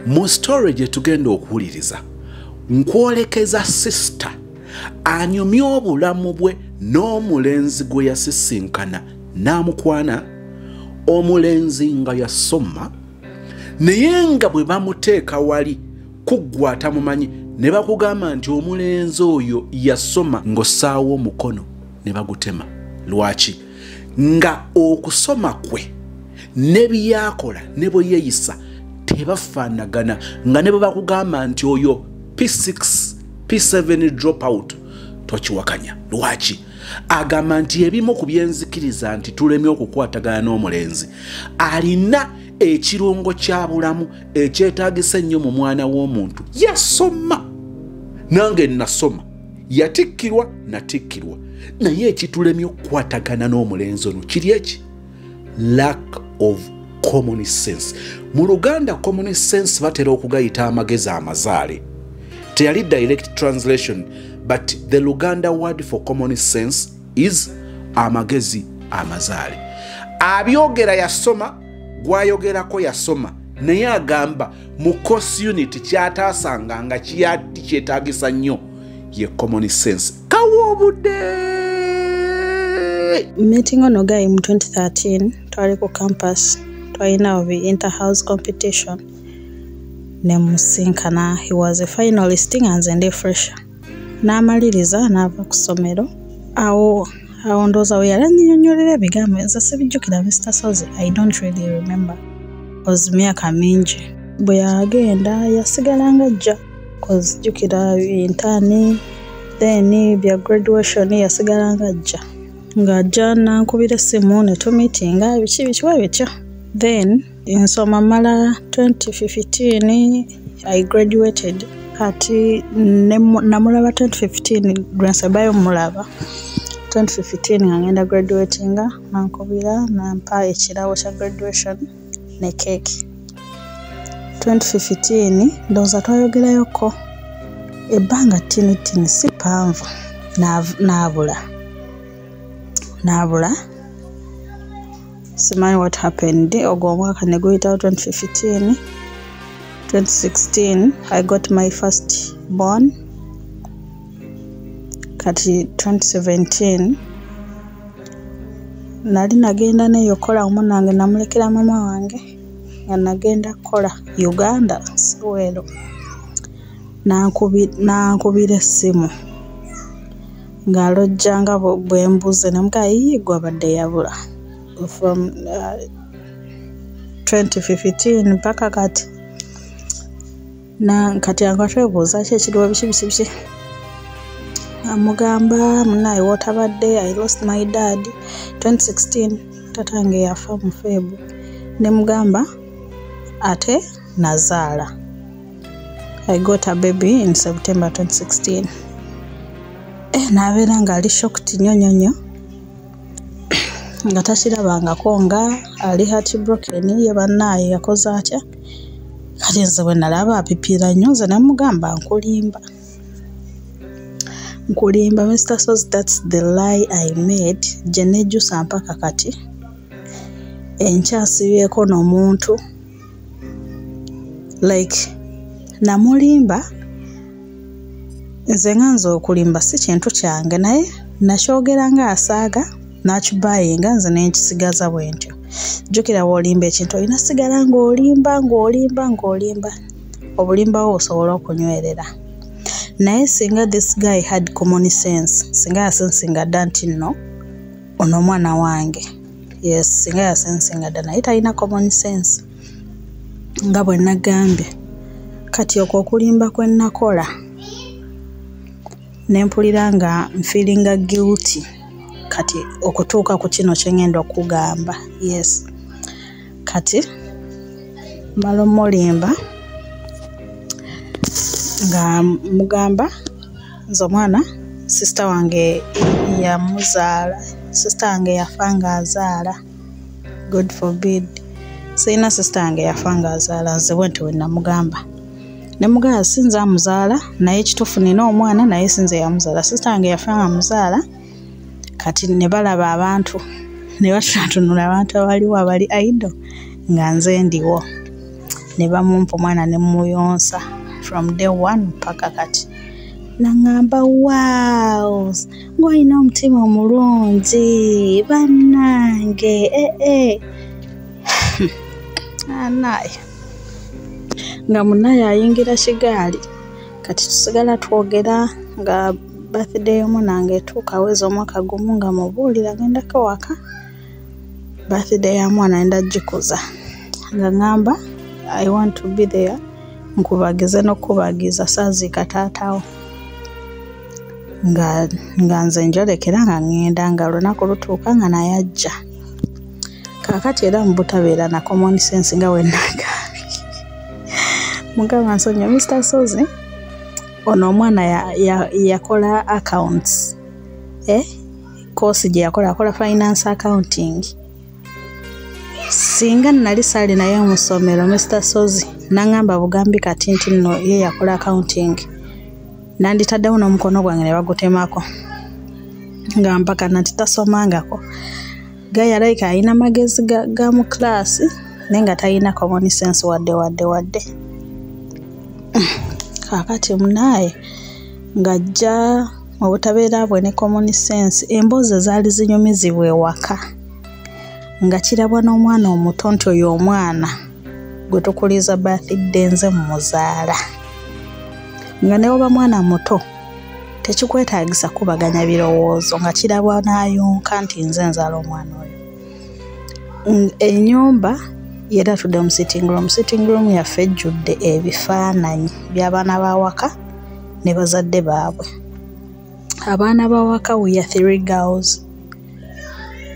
Mu story gye tugenda okuwuliriza nkwolekeza sister anyumya obulamu bwe n'omulenzi gwe yasisinkana n'amukwana, omulenzi nga yasoma naye nga bwe bamuteeka wali kuggwa atamumanyi ne bakugamba nti omulenzi oyo yasoma ng'ossaawo omukono ne bagutema. Lwaki? Nga okusoma kwe ne byakola ne bwe yeeyisa tebafaanagana, nga ne bwe bakugamba nti oyo P6 P7 drop out tokiwakanya. Lwaki? Agamba nti ebimu ku byenzikiriza nti tulemye okukwatagana n'omulenzi alina ekirungo kya bulamu ekyetaagisa ennyo mu mwana w'omuntu. Yasoma, nange nasoma, yatikkirwa natikkirwa, naye ekitulemye okukwatagana n'omulenzi ono kiri eki? Lack of common sense. Mu Luganda common sense batera okugayita amagezi amazaale. Teyali direct translation, but the Luganda word for common sense is amagezi amazaale. Abyogera yasoma, gwayogerako yasoma, naye agamba mu course unit kyataasanga nga kyetaagisa nnyo ye common sense. Kawa obudde! Meeting ono guy mu 2013 twali ku campus, twalina obi inter-house competition. Nemusinkana, he was a finalist nga nze ndi fresher. N'amaliriza n'ava ku ssomero. Awo ndowooza we yalannyonnyolera ebigambo nze sibijjukira Mr. Sozi. I don't really remember. Cause myaka mingi. Bwe yagenda yasigala nga ajja. Cause jjukira intern, then bya graduation yasigala nga ajja. Ng'ajja nankubira essimu ne tumiitinga biki bityo. Then nsoma mala 2015 I graduated. Kati namulaba 2015 Gransabayo mulaba 2015 ngenda graduatinga nankubira nampa ekirawo kya graduation ne cake. 2015 ndowooza twayogerayoko ebbanga tinitini si panvu naabula simanyi what happened. Ogwo omwaka ne guyitawo 2015. 2016 I got my first born. Kati 2017 nali nagenda neyo kola omunange namulekera mama wange nga nagenda kola Uganda Siwero. Nankubira essimu ng'alojjanga bwe mbuze namuga gwe abadde yabula from 2015 mpaka kati. Kati angatwebuuza ki ekiriwo biki amugamba munaye wotabadde I lost my dad 2016 tatange yafa mu Febu. Ne mugamba ate nazaala. I got a baby in September 2016. Nabeera nga ali shocked nnyo nga takirabangako nga ali heartbroken ye bannaye yakoze atya. Kati nze bwe nalaba apipira nnyo nze namugamba nkulimba Mr. Sozi, that's the lie I made. Gye nejjusa mpaka kati enkyasibyeko n'omuntu like namulimba. Nze nga nze okulimba si kintu kyange naye nakyogera nga asaaga nakibayinga nze nenkisigaza bwe ntyo. Jjukira bw'olimba ekintu olina sigala ng'olimba obulimba wo osobola okunywerera. Naye singa this guy had common sense, singa yasensinga dda nti nno ono mwana wange, yes, singa yasensinga dda naye talina common sense nga bwe nagambye. Kati okwo okulimba kwe nakola nempulira nga feelinga guilty kati okutuuka ku kino kye ngenda okugamba. Yes, kati mala omulimba nga mugamba nze omwana sister wange yamuzaala, sister wange yafa nga azaala. God forbid. Sirina sister wange yafa nga azaala, nze bwentyo bwe namugamba. Ne mugamba sinze amuzaala naye kituufu nina omwana naye sinze yamuzaala. Sister wange yafa nga amuzaala. Kati ne balaba abantu ne batunula abantu abaliwo abali idle nga nze ndiwo. ne bamumpa omwana ne muyonsa from day one mpaka kati. Nangamba wow, ng'olina omutima omulungi bannange anaye nga munaye ayingira kigaali kati tusigala twogera nga birthday y'omunange etuuka aweza omwaka gumu nga mubuulira gendako waka birthday ya mwana enda gikuza nga ngamba I want to be there nkubagize n'okubagiza saaziika taatawo nga nze njolekera nga ngenda nga lunaku lutuuka nga naye ajja kaakati era mubutabeera na common sense nga wennaga mugamba nsonyiwa Mr. Sozi ono omwana yakola accounts course gye yakola finance accounting. Singa nali saali naye mu ssomero Mr. Sozi nangamba bugambi kati nti nno ye yakola accounting nanditaddewo n'omukono gwange ne bagutemako nga mpaka nati tasomangako gayalaika alina magezi ga mu class naye nga talina common sense wadde kaakati munaye ng'ajja mu butabeera bwe ne common sense emboozi zaali zinyumizibwa ewaka nga kirabwa n'omwana omuto nti oyo omwana gwe tukuliza birthday nze mumuzaala nga ne oba mwana muto tekikwetaagisa kubaganya birowoozo nga kirabwa n'ayonka nti nze nzaala omwana oyo. Ennyumba era tudde mu sitting room yaffe ejjudde ebifaananyi by'abaana b'awaka ne bazadde baabwe. Abaana b'awaka we are 3 girls,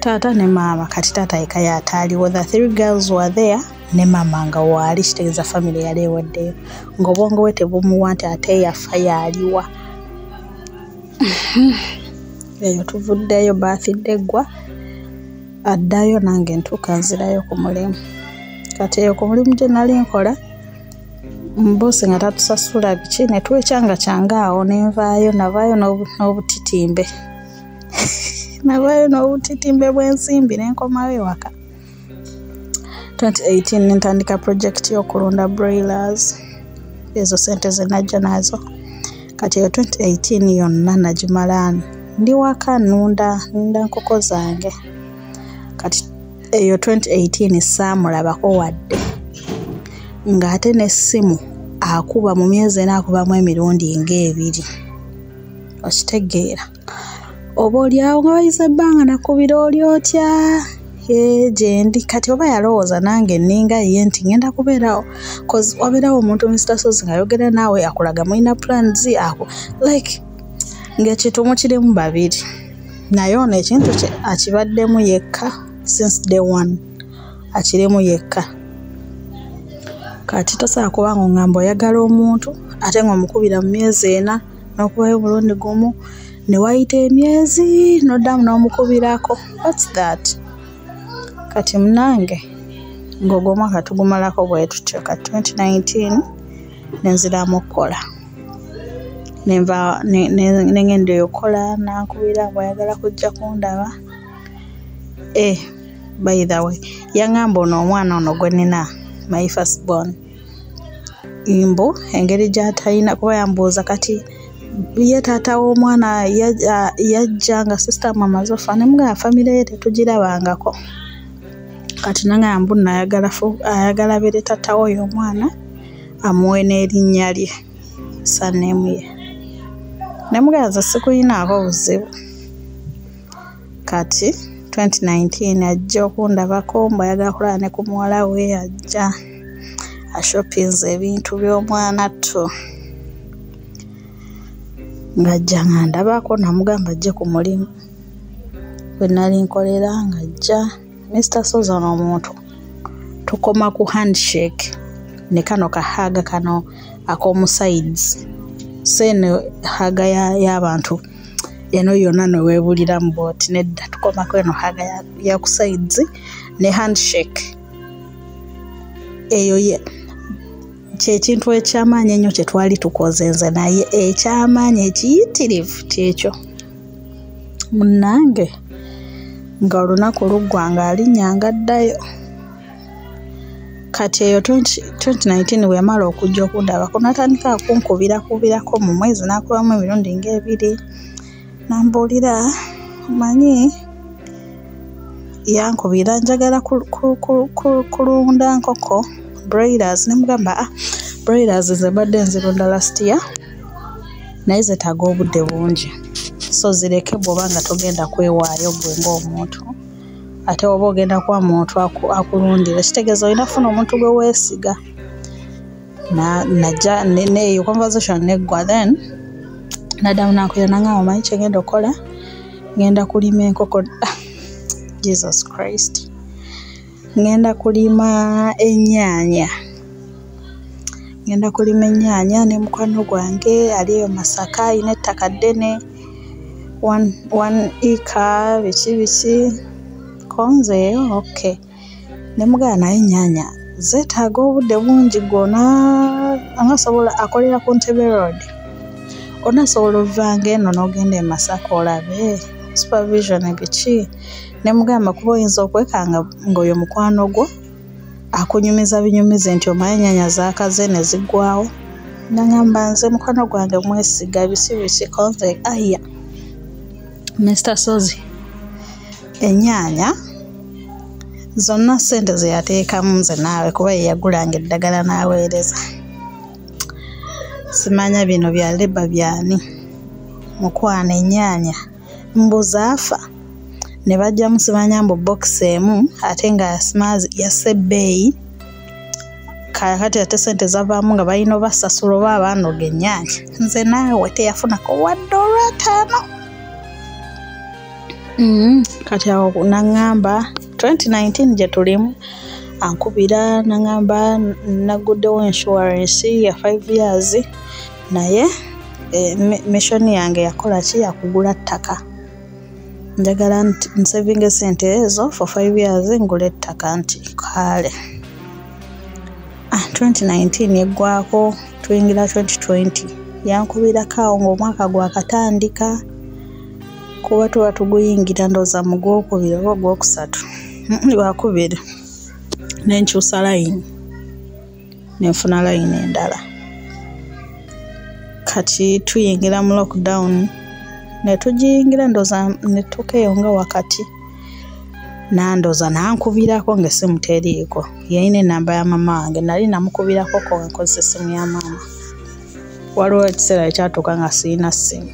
taata ne maama. Kati taata yeka yataaliwo. The 3 girls were there ne maama nga waali, kitegeeza family yali eweddeyo ng'obwongo bwe tebumuwa nti ate yafa yaaliwa. Eyo tuvuddeyo birthday gwa addayo nange ntuuka nzirayo ku mulimu. Kati eyo ku mulimu gye nali nkola mbosi nga tatusasula biki ne twekyanga awo nenvaayo navaayo n'obutitimbe navaayo n'obutitimbe bw'ensimbi nenkomayo ewaka. 2018 nentandika project y'okulunda broilers, ezo sente ze najja nazo. Kati eyo 2018 yonna nagimala ndi waka nunda nkoko zange. Kati eyo 2018 saamulabako wadde ng'ate n'essimu akuba mu myezi ena akubamu emirundi ng'ebiri. Okitegeera oba oliawo nga bayize ebbanga nakubira oli otya gye ndi. Kati oba yalowooza nange nninga ye nti ngenda kubeerawo cause wabeerawo omuntu Mr. Sozi ng'ayogera naawe akulaga mulina plans ako like ng'ekitumu kirimu babiri naye ono ekintu kye akibaddemu yekka since day one akirimu yekka. Kati tosobola kuba ng'ongamba oyagala omuntu ate ng'omukubira mu myezi ena n'okubayo omulundi gumu ne wayita emyezi n'oddamu n'omukubirako. What's that? Kati munange ng'ogwo omwaka tugumalako bwe tutyo. Kati 2019 nenziramu okukola nengenda eyo okukola nankubira bw'ayagala kujja kundaba. By the way yangamba ono omwana ono gwe nina my first born imbo engeri gy'atalina kuba yambuuza kati ye taata w'omwana yajja nga sister mama zofa ne mugamba famire ye tetugirabangako. Kati nange yambu ayagala bere taata w'oyo omwana amuwe n'erinnya lye surname ye. Ne mugamba nze sikuyinaako buzibu. Kati 2019 ajja okundabako mbwayagala kulaba ne ku muwala we ajja ashopinza ebintu by'omwana tto ng'ajja nga ndabako namugamba ajje ku mulimu bwe nali nkolera ng'ajja. Mr. Sozi ono omuntu tukoma ku handshake ne kano kahaga kano ak'omu sides seeno haga y'abantu eno yonna neweebuliramu bwoti nedda tukomako eno haga ya ku sides ne handshake. Eyo kyekintu ekyamaanyi ennyo kye twali tukoze nze naye ekyamaanyi ekiyitirivu kyekyo. Munnange nga olunaku luggwa ng'alinnya ngaddayo kati eyo 2019 we yamala okujja okundabako n'atandika kunkubirako mu mwezi n'akubamu emirundi ng'ebiri n'ambuulira manyi yankubira njagala kulunda nkoko broilers nemugamba broilers ze badde nzirunda last year naye zetaaga obudde bungi so zireke bw'oba nga togenda kwewaayo gwe ng'omuntu ate oba ogenda kuba muntu akulundira kitegeeza olina kufuna omuntu gwe weesiga najja neeyo conversation neggwa then naddamu nankubira nangamba omanyi kye ngenda okukola ngenda kulima enkoko Jesus Christ ngenda kulima ennyaanya ne mukwano gwange aliyo Masaka ayina ettaka ddene 1 acre biki konze okay ne mugana naye ennyaanya zeetaaga obudde bungi gwona angasobola akolera ku Ntebe Road onasobola ovanga eno n'ogenda e Masaka olabe supervision biki ne mugamba kuba oyinza okwekanga ng'oyo mukwano gwo akunyumiza binyumize nti omanyi ennyaanya zaakaze ne ziggwawo nangamba nze mukwano gwange mwesiga biki konze aya Mr. Sozi ennyaanya zonna ssente ze yateekamu nze naawe kuba ye yagulanga eddagala n'aweereza simanya bino bya leba byani mukwana ennyaanya mbuzaafa ne bajjamu simanya mbu box emu ate nga Smazi yassebbeeyi kati ate ssente zavaamu nga balina obasasula oba abaanoga ennyaanya nze naawe teyafunako wadde olw'ataano kati awo naŋŋamba 2019 gye tulimu ankubira naŋŋamba naguddewo insurance ya 5 years naye mission yange yakola ki yakugula ttaka njagala nsavinga sente ezo for 5 years ngula ettaka nti kale 2019 yeggwako tuyingira 2020 yankubirako awo ng'omwaka gwakatandika kuba tuba tuguyingira ndooza mu gwokubiri oba gwokusatu lwakubiri nenkyusa layini nenfuna layini endala kati tuyingira mu lockdown netugiyingira ndooza netukeeyo nga wakati nandooza nankubirako ng'essimu teriiko yalina enamba ya mama wange nali namukubirako ko nkozesa essimu ya maama waliwo ekiseera ekyatuuka nga sirina ssimu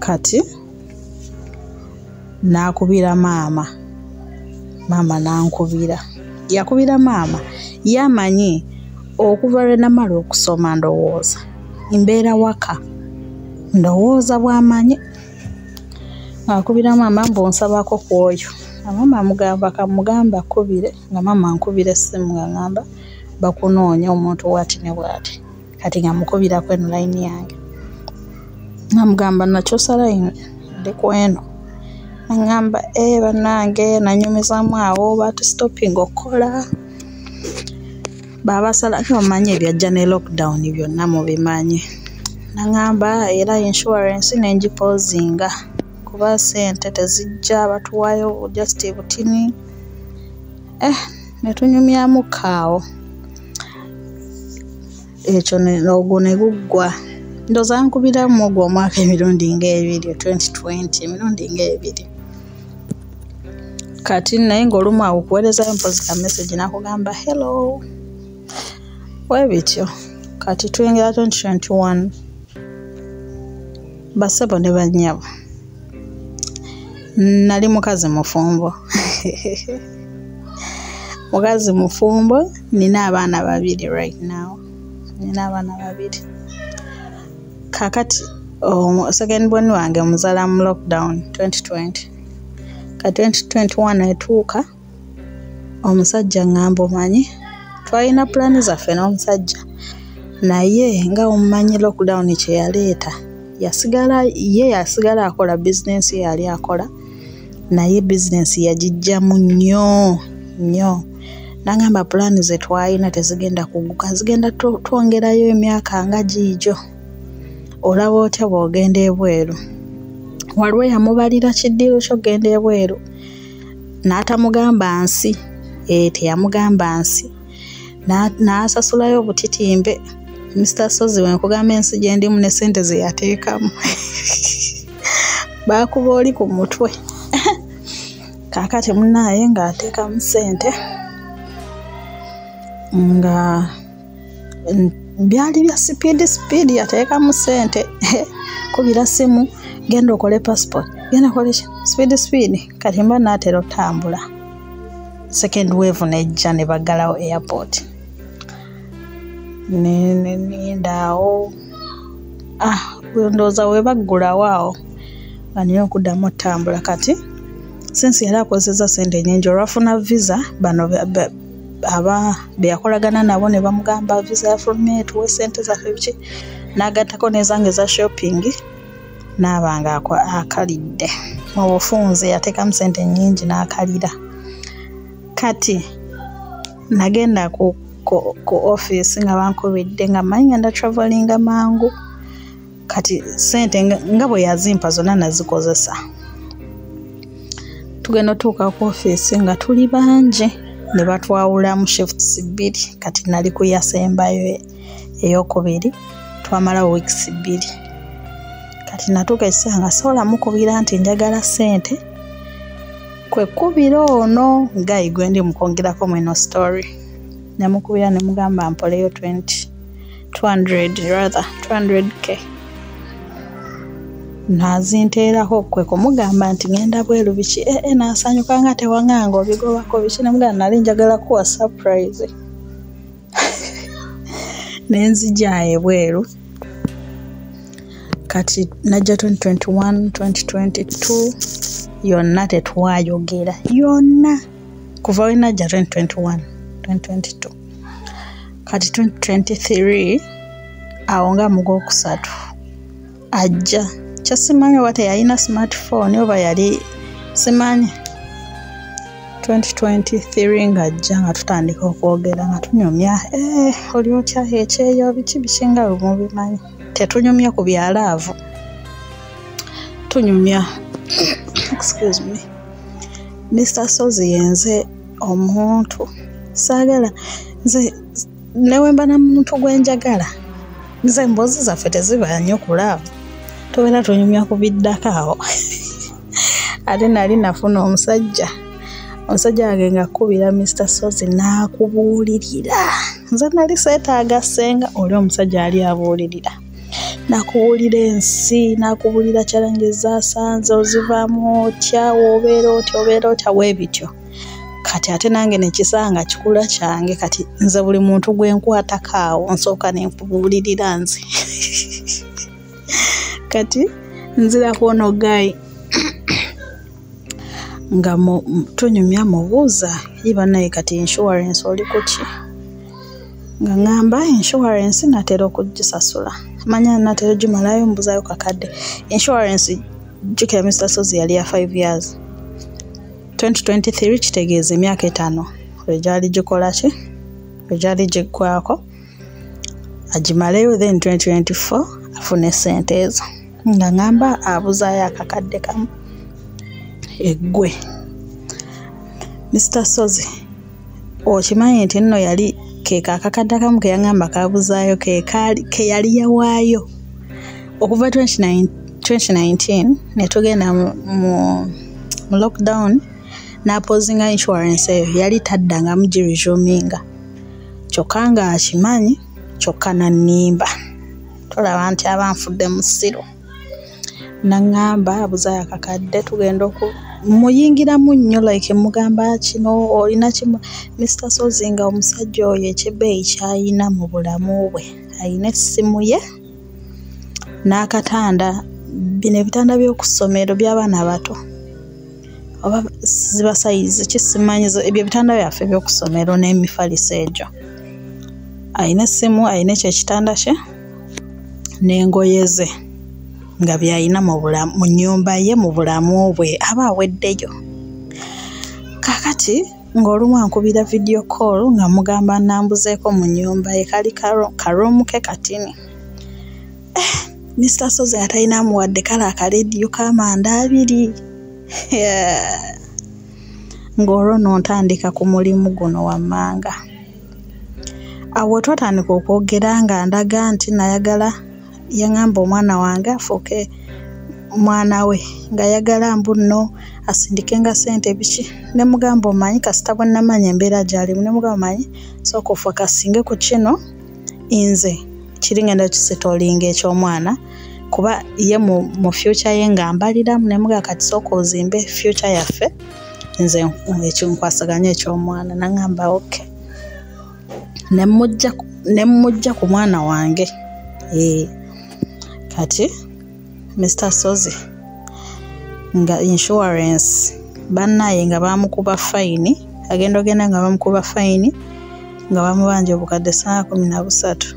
kati nakubira maama nankubira yakubira maama yamanyi okuva lwe namala okusoma ndowooza mbeera waka ndowooza bw'amanyi akubira maama mbu nsabako ku oyo maama amugamba kamugamba akubire nga maama ankubira essimu nga ngamba bakunoonya omuntu bw'ati ne bw'ati kati nga mukubirako eno layini yange namugamba nakyusa layini ndi ku eno nangamba bannange nanyumizamu awo bati stopping okukola babasalako bamanyi ebyajja ne lockdown byonna mubimanyi nangamba era insurance nengipozinga kuba sente tezijja batuwaayo just butini netunyumyamu kaawo ekyo ogwo ne guggwa ndooza nkubiramu ogwo omwaka emirundi ng'ebiri 2020 emirundi ng'ebiri kati naye ng'olumu awo okuweerezayo mpozi ka message nakugamba hello webityo kati tuyingira 2021 basebo ne bannyabo nali mukazi mufumbo mukazi mufumbo nina abaana 2 right now nina abaana 2 kakati second born wange muzala mu lockdown 2020 ka 2021 etuuka omusajja ngamba omanyi twalina plani zaffe n'omusajja naye nga omumanyi lockdown kye yaleeta yasigala akola business yali akola naye business yagijjamu nnyo nangamba plani ze twalina tezigenda kuguka zigenda twongerayo emyaka nga giijo olaba otya bw'ogenda ebweru waliwo yamubalira kiddiro ky'ogenda ebweru n'atamugamba nsi teyamugamba nsi n'asasulayo obutitimbe. Mr. Sozi wenkugamba ensi gye ndimu ne ssente ze yateekamu baakuba oli ku mutwe. Kaakati munnaaye ng'ateekamu ssente nga byali bya sipiidi yateekamu ssente. Kubira simu, genda okole passport, genda okole sipiidi kati mba n'atera otambula. Second wave nejja ne baggalawo airport. Ndaawo ndowooza we baggulawo awo nga nina okuddamu otambula. Kati since yali akozesa ssente nnyingi olwafuna visa, bano aba beyakolagana nabo ne bamugamba visa yafulumye tuwe ssente zaffe biki, n'agattako n'ezange za shopping n'aba nga akalidde mu bufunze. Yateekamu ssente nnyingi n'akalira. Kati nagenda ku office nga bankubidde nga manyi ngenda travelinga mangu. Kati ssente nga bwe yazimpa zonna nazikozesa. Tugenda otuuka ku office nga tuli bangi ne batwawula mu shifts 2. Kati nali ku yasembayo ey'okubiri, twamalawo weeks 2. Kati natuuka ekiseera nga sobola mukubira nti njagala ssente, kwe kubira ono gayi gwe ndi mukwongerako mweno story. Namukubira ne mugamba mpoleyo 200k. Nazinteerako kwe kumugamba nti ngenda bweru biki, n'asanyuka nga tewanganga obigobako biki. Namugamba nali njagala kuwa surprise. Nenzijja bweru. Kati najja 2021, 2022 yonna tetwayogera yonna kuva we najja 2021, 2022. Kati 2023 awo nga mu Gwokusatu ajja. Kyasimanyi oba teyalina smartphone oba yali simanyi. 2023 ng'ajja nga tutandika okwogera nga tunyumya oli otya ekyeyo biki bisinga mubimanyi. Tetunyumya ku byalaavu, tunyumya excuse me. Mr. Sozi yenze omuntu saagala nze newemba na muntu gwenjagala nze mbozi zaffe teziba nnyo kulaavu, tubeera tunyumya ku biddakaawo. Ate nali nafuna omusajja wange ng'akubira Mr. Sozi n'akubuulirira. Nze nali seetaaga ssenga, oli omusajja ali abuulirira. N'akubuulira ensi, n'akubuulira challenge z'asanze, ozivaamu otya, obeera otya weebityo. Kati ate nange ne kisanga kikula kyange. Kati nze buli muntu gwe nkwatako awo nsooka ne nkubuulirira nze. Kati nzirako ono gayi nga tunyumya mubuuza yiba naye kati insurance oli kuki, nga ngamba insurance natera okugisasula, manya natera gimalayo mbuzayo kakadde. Insurance jukira Mr. Sozi yali ya 5 years. 2023 kitegeeza emyaka 5 wejali gikola ki, wejali giggwako agimaleyo. Then 2024 afune ssente ezo nga ngamba abuzayo akakadde kamu eggwe. Mr. Sozi okimanyi nti nno yali keeka akakadde kamu ke yangamba kabuzaayo ke yali yawaayo okuva 2019 ne tugenda mu lockdown n'apozinga insurance eyo yali taddanga mugiresuminga, kyokka nga akimanyi kyokka nannimba tolaba nti abanfudde mu ssiru. Nangamba abuzaayo akakadde tugenda muyingiramu nnyo like mugamba kino olina kimu. Mr. Sozi nga omusajja oyo ekibbeeyi kyayina mu bulamu bwe, ayina essimu ye n'akatanda, bino ebitanda by'okusomero by'abaana abato oba ziba sayizi kisimanyi, ebyo ebitanda byaffe by'okusomero n'emifaliso egyo. Ayina essimu, ayina ekyo ekitanda kye n'engoye ze nga byayina mu nnyumba ye mu bulamu bwe, aba aweddeyo. Kakati ng'olumu ankubira video call nga mugamba nambuzeeko mu nnyumba ye, kali karoomu ke katini. Mr. Sozi atalina amuwadde kale akarediyo k'amanda 2. ng'olwo n'otandika ku mulimu guno wammanga. Awo twatandika okwogera nga ndaga nti nayagala yaŋŋamba omwana wange afuuke mwana we nga yagala mbu nno asindike nga ssente biki. Ne mugamba omanyi kasita bwe namanya embeera gy'alimu ne mugamba omanyi sooka ofakasinge ku kino nze kiri ngenda kisetolinga eky'omwana kuba ye mu future ye nga mbaliramu ne mugamba kati sooka ozimbe future yaffe nze ekinkwasaganya eky'omwana. Naŋŋamba okay. Ne mujja ku mwana wange kati Mr. Sozi nga insurance bannaye nga bamukuba fine agenda nga bamukuba fine nga bamubanja obukadde 13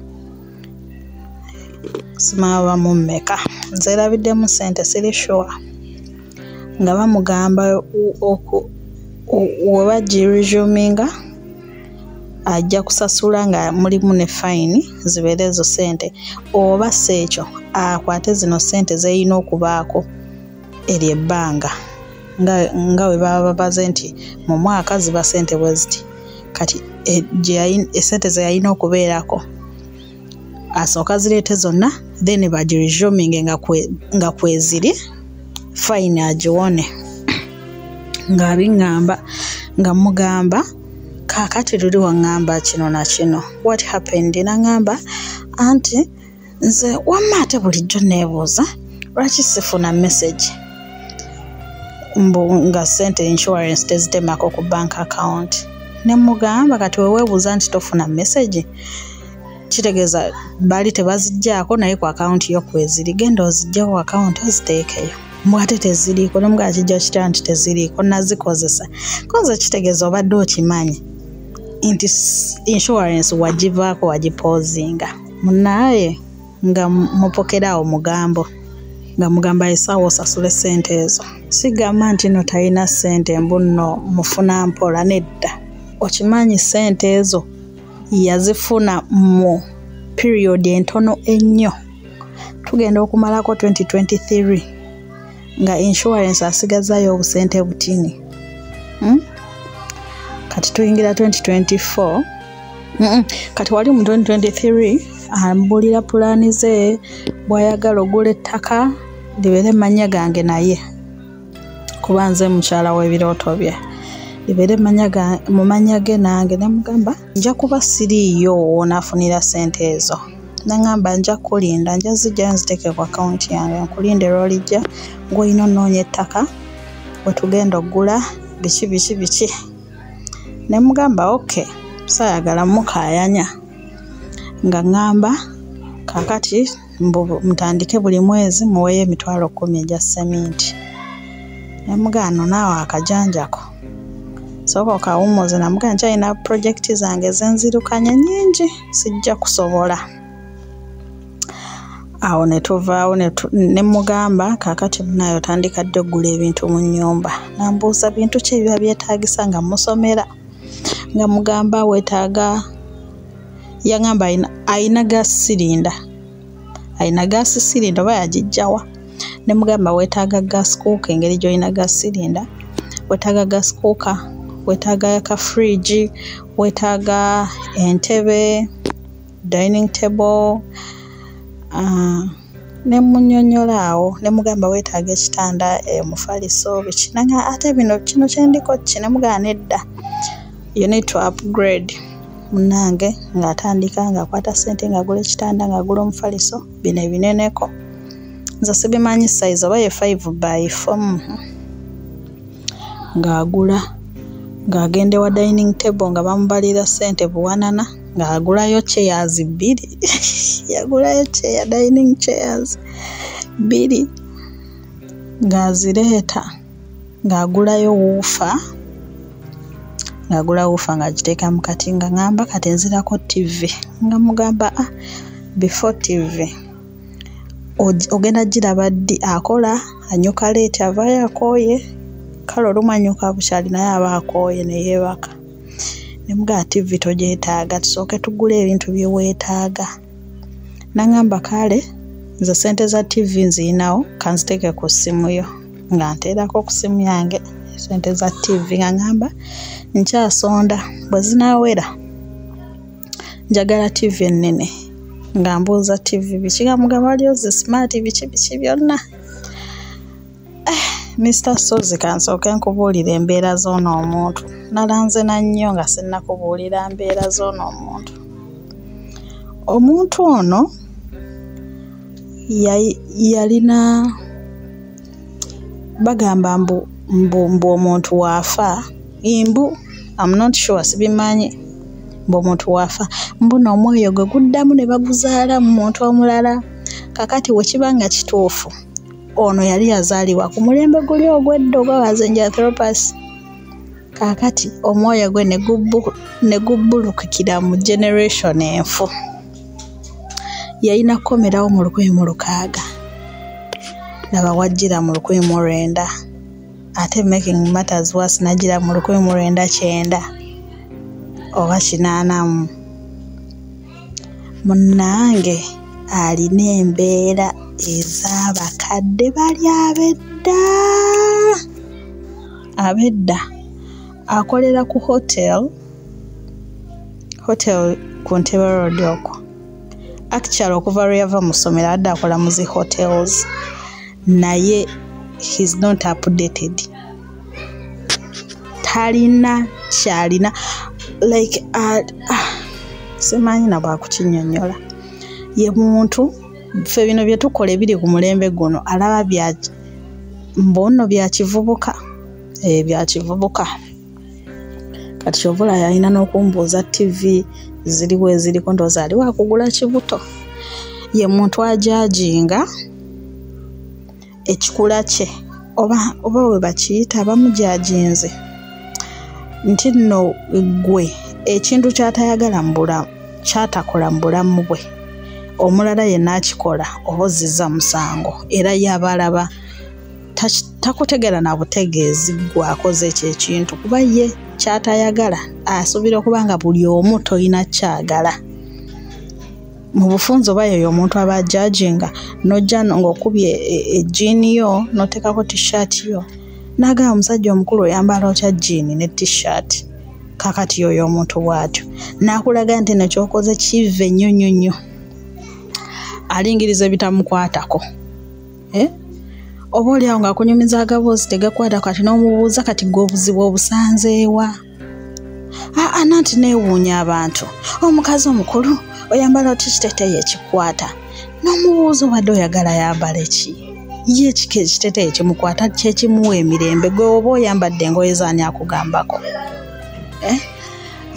simanya bamummeka nze labiddemu ssente siri sure nga bamugamba we bagiresuminga ajja kusasula nga mulimu ne fine zibeere ezo ssente oba seekyo akwate zino ssente zeyina okubaako eri ebbanga nga we baba babaze nti mu mwaka ziba ssente bwe ziti kati essente ze yalina okubeerako asooka zireete zonna then bagiresuminge nga kweziri fine agiwone ng'abiŋŋamba nga mugamba kaakati luli waŋŋamba kino na kino what happened. Naŋŋamba anti nze wamma ate bulijjo neebuuza lwaki sifuna message nga ssente insurance tezitemako ku bank account. Ne mugamba kati weebuuza nti tofuna message kitegeeza baali tebaziggyako naye ku account yo kweziri genda oziggyako ku account oziteekeyo mwate teziriiko. Ne mugamba kijja kitya nti teziriiko nazikozesa koze kitegeeza obadde okimanyi nti insurance wagivaako wagipoozinga munaaye nga mupokerawo mugambo nga mugamba esaawa osasule ssente ezo. Sigamba nti no talina ssente mbu nno mufuna mpola nedda okimanyi ssente ezo yazifuna mu period entono ennyo tugenda okumalako 2023 nga insurance asigazaayo obusente butini kati tuyingira 2024 kati wali mu 2023 ambulira pulaani ze bw'ayagala ogula ettaka libeere manya gange naye kuba nze mukyala w'ebirooto bye libeere mu manya ge nange. Ne mugamba nja kuba siriiyo onaafunira ssente ezo. Naŋŋamba nja kulinda nja zijja nziteeke ku akawunti yange nkulinde lw'olijja ng'olina onnoonya ettaka bwe tugenda oggula biki. Ne mugamba okay saayagala mukaayanya nga ŋŋamba kaakati mutandike buli mwezi muweeyo $10,000 egya seminti. Ne mugamba naawe akajanjako sooka okawummuze. Namugamba nkyalina projekiti zange zenzirukanye nnyingi sijja kusobola. Awo ne tuvaawo ne mugamba kaakati munaye otandika dde oggula ebintu mu nnyumba. Nambuuza bintu ki ebiba byetaagisa nga musomera nga mugamba weetaaga yaŋŋamba ayina gaasirinda oba yagijjawa. Ne mugamba weetaaga gas cooker engeri gy'olina gaasirinda weetaaga gas cooker weetaaga ka fridge weetaaga entebe dining table ne munnyonnyola awo. Ne mugamba weetaaga ekitanda mufaliso biki nanga ate kino kyendiko ki. Ne mugamba nedda you need to upgrade. Munange ng'atandika ng'akwata ssente ng'agula ekitanda ng'agula omufaliso bino ebineneko nze sibimanyi size oba ye 5x4 ng'agula ng'agenda wa dining table nga bamubalira ssente buwanana ng'agulayo chairs 2 yagulayo dining chairs 2 ng'azireeta ng'agulayo woofer ng'agiteeka mu kati nga ŋŋamba kati nzirako TV nga mugamba before TV ogenda giraba ddi akola anyuka leeti avaayo akooye kale olumu anyuka bukyali naye aba akooye ne yeebaka. Ne mugamba TV togyetaaga tusooke tugule ebintu bye weetaaga. Naŋŋamba kale nze ssente za TV nziyinawo kanziteeke ku ssimu yo nga nteerako ku ssimu yange sente za TV nga ngamba nkyasonda bwe zinaawera njagala TV ennene nga mbuuza TV bikiga mugamba waliyo zi smart biki byonna. Mr. Sozi kansooke nkubuulira embeera z'ono omuntu nalanze na nnyo nga sinnakubuulira mbeera z'ono omuntu. Omuntu ono yalina bagamba mbu omuntu waafa imbu I'm not sure sibimanyi mbu omuntu waafa mbuna omwoyo gwe guddamu ne baguzaala mu muntu omulala kakati wekibanga kituufu ono yali yazaalibwa ku mulembe guli ogw'edda ogwabazenja Anthropus kakati omwoyo gwe ne gubbulukikira mu generation enfu. Yalina kukomerawo mu 1600 laba wajjira mu 1900 ate making matters worse najjira mu 1909 oba 80. Munnange alina embeera ez'abakadde bali abedda akolera ku hotel ku Ntebe Road okwo. Actually okuva lwe yava mu ssomero adda akola mu zi hotels naye he's not updated. Talina kyalina like simanyi na bwakukinyonnyola ye muntu ffe bino bye tukola ebiri ku mulembe guno alaba mbono bya kivubuka bya kivubuka. Kati kyovula yalina n'okumbuuza TV ziriwo eziriko ndowooza ali wakugula kibuto. Ye muntu ajajinga ekikula kye oba we bakiyita bamujajinze nti nno gwe ekintu kyatayagala mu bulamu kyatakola mu bulamu bwe omulala yenna akikola oba ozizza musango era yabalaba takutegera na butegeezi gwakoze ekyo ekintu kuba ye kyatayagala asuubira okuba nga buli omu toyina kyagala. Mu bufunzo oba yoyo omuntu aba judginga nojja ng'okubye ejiini yo n'oteekako t-shirt yo n'agamba omusajja omukulu oyambala otya jiini ne t-shirt kakati yoyo omuntu bw'atyo n'akulaga nti nekyokoze kive nnyo alingiriza ebitamukwatako oba oliawo ng'akunyumiza agaboozi tegakwata kati n'omubuuza kati gwe obuzibu obusanzeewa nanti neewuunya abantu omukazi omukulu oyambala oti kiteteeyi ekikwata n'omubuuza obadde oyagala yambala ki ye ekiteteeyi kimukwata kyekimuwa emirembe gwe oba oyambadde engoye zaani akugambako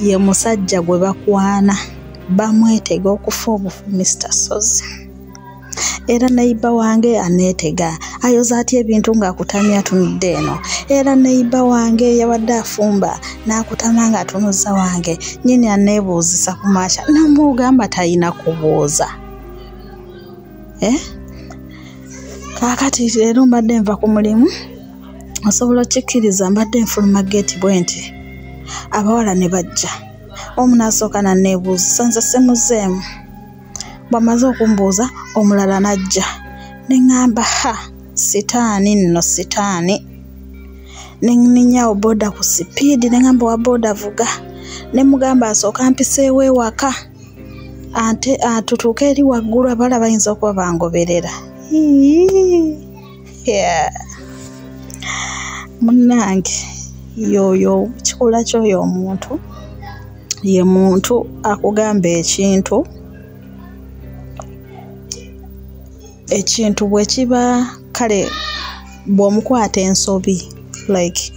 ye musajja gwe bakwana bamwetega okufa obufu Mr. Sozi era neiba wange aneetega ayoza atya ebintu ng'akutamya atunudde eno era neiba wange yabadde afumba n'akutama ng'atunuzza wange nyini aneebuuzisa ku maasha namugamba talina kubuuza kaakati leero mbadde nva ku mulimu osobola okikkiriza mbadde nfuluma geeti bwe nti abawala ne bajja omu n'asooka nanneebuuzisa nze simuzeemu bw'amaze okumbuuza omulala najja ne ŋŋamba sitaani nno sitaani ne nninyawo booda ku sipiidi ne ŋŋamba wa booda vuga ne mugamba asooka mpiseewo ewaka ate tutuuke eri waggulu abala bayinza okuba bangoberera. Munnange yoyo kikula ky'oyo omuntu ye muntu akugamba ekintu bwe kiba kale bw'omukwata ensobi like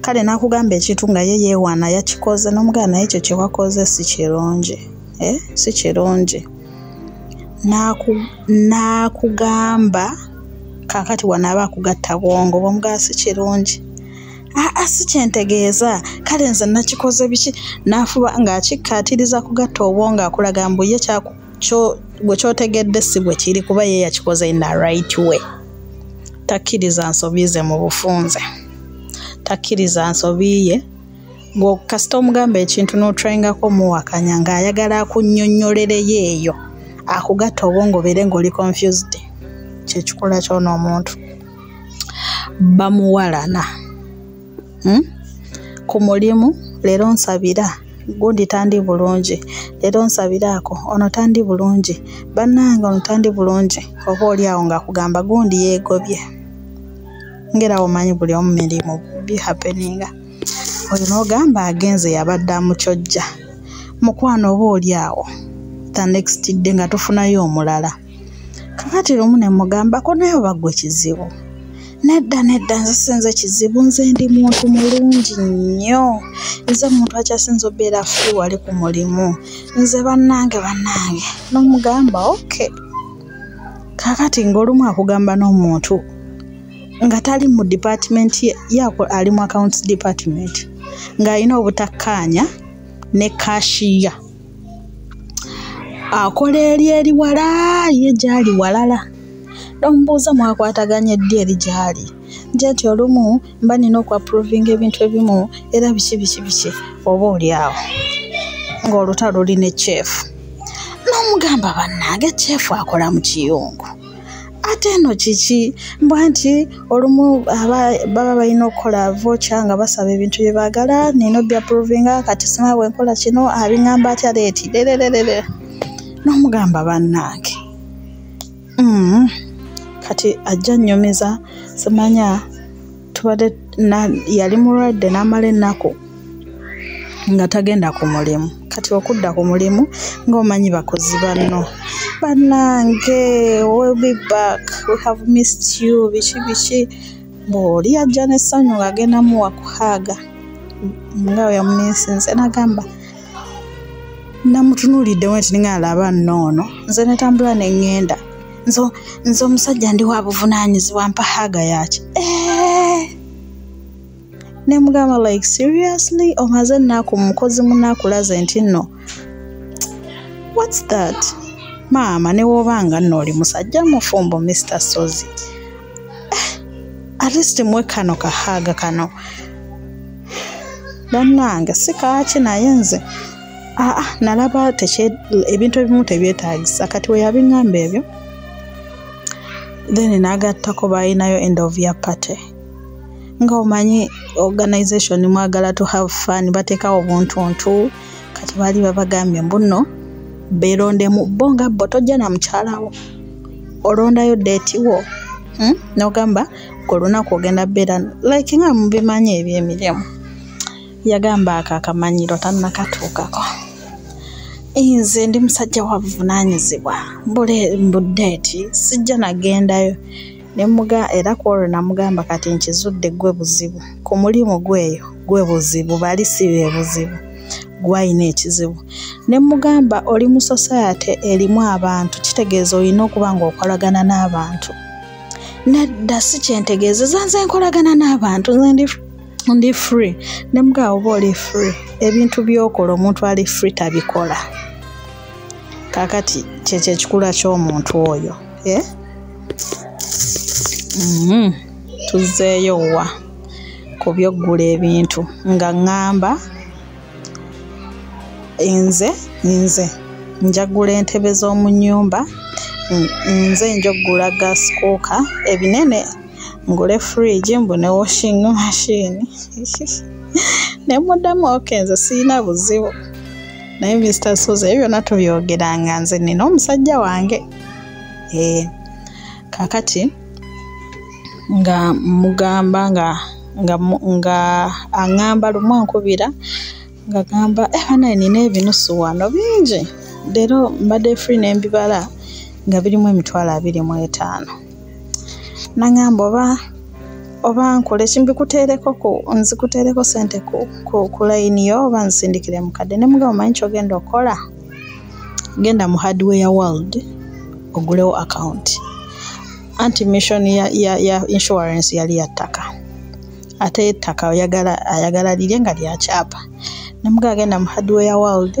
kale n'akugamba ekintu nga ye yeewaana yakikoze n'omugana naye ekyo kye wakoze si kirungi si kirungi n'akugamba kaakati wanaaba akugatta bwongo bw'omugaba si kirungi si kyentegeeza kale nze nakikoze biki n'afuba ng'akikkaatiriza kugatta obwongo akulaga mbu ye gwe kyotegedde si bwe kiri kuba ye yakikoze in the right way. Takkiriza nsobi ze mu bufunze takkiriza nsobi ye kasita omugamba ekintu n'otrayingako muwakanya ng'ayagala akunnyonnyolereyo eyo akugatta obwongo obeere ng'oli confused kyekikola ky'ono omuntu bamuwalana ku mulimu leero nsabira gundi tandi bulungi leero nsabiraako ono tandi bulungi bannange ono tandi bulungi oba oli awo ng'akugamba gundi yeegobye ngera omanyi buli omu mirimu bihappeninga oyo n'ogamba agenze yabadde amukyojja mukwano oba oli awo the next day nga tufunayo omulala kakati lumu ne mugambako naye oba ggwe kizibu nedda nze sinze kizibu nze ndi muntu mulungi nnyo nze muntu akyasinza obeera free wali ku mulimu nze bannange n'omugamba okay kakati ng'olumu akugamba n'omuntu nga tali mu department yako ali mu accounts department ng'alina obutakkaanya ne kashiya akola eri wala ye gyali walala omubuuza mwakwataganya eddi eri gyali nti olumu mba nina okwaprovinga ebintu ebimu era biki oba oli awo ng'olutalo lulina echefu n'omugamba bannange echefu akola mu kiyungu ate eno kiki mbwa nti olumu baba balina okukola vocha nga basaba ebintu bye baagala nina obyaprovinga kati sima bwe nkola kino abingamba atya leeti lerererere n'omugamba bannange kati ajja nnyumiza simanya tubadde yali mulwadde n'amala ennaku nga tagenda ku mulimu kati okudda ku mulimu ng'omanyi bakozi banno bannange we'll be back we have missed you biki bw'oli ajja n'essanyu ng'agenda muwa kuhaaga nga we yamuneesinze n'agamba namutunuuliddemu nti ningaalaba nnoono nze netambula ne ŋŋenda nze omusajja ndi wa buvunaanyizibwa mpa haaga yaki ne mugamba like seriously omaze ennaku mukozi munaakulaze nti nno what's that maama ne woobanga nno oli musajja mufumbo Mr. Sozi at least mwe kano kahaaga kano bannange si kaaki naye nze nalaba ebintu ebimu tebyetaagisa kati we yabiŋŋamba ebyo then n'agattako balinayo end of year party nga omanyi organization mwagala to have fun bateekawo buntuntu kati baali babagambye mbuno beerondemu bo nga bo tojja na mukyalawo olondayo deeti wo n'ogamba ku lunaku ogenda beera like nga mubimanyi ebyemirimu yagamba akakamanyiro tannakatuukako nze ndi musajja wa buvunaanyizibwa mbuddeeti sijja nagendayo era kwolwo namugamba kati nkizudde gwe buzibu ku mulimu gweyo gwe buzibu bali si bye buzibu gwalina ekizibu ne mugamba oli mu society erimu abantu kitegeeza olina okuba ng'okolagana n'abantu nedda si kyentegeezeza nze nkolagana n'abantu nze ndi free ne mugamba oba oli free ebintu by'okola omuntu ali free tabikola kakati kyekyo ekikula ky'omuntu oyo tuzzeeyo wa ku by'oggula ebintu nga ŋŋamba nze njagula entebe z'omu nnyumba nze njoggula gas cooker ebinene ngule fridge mbune washing machine ne muddamu nze sirina buzibu naye Mr. Sozi ebyo byonna tubyogeranga nze nina omusajja wange kakati nga mugamba nga aŋŋamba lumu ankubira nga gamba banaye nina ebinusu wano bingi leero mbadde free n'embibala nga birimu 25,000 naŋŋamba oba nkole kimbikuteereko nzikuteereko sente ku layini yo oba nsindikire mukadde ne mugamba omanyi kyogenda okola genda mu Hardware World ogulewo account anti mission ya insurance yali ya ttaka ate ettaka ayagala lirye nga lyakyapa ne mugamba genda mu Hardware World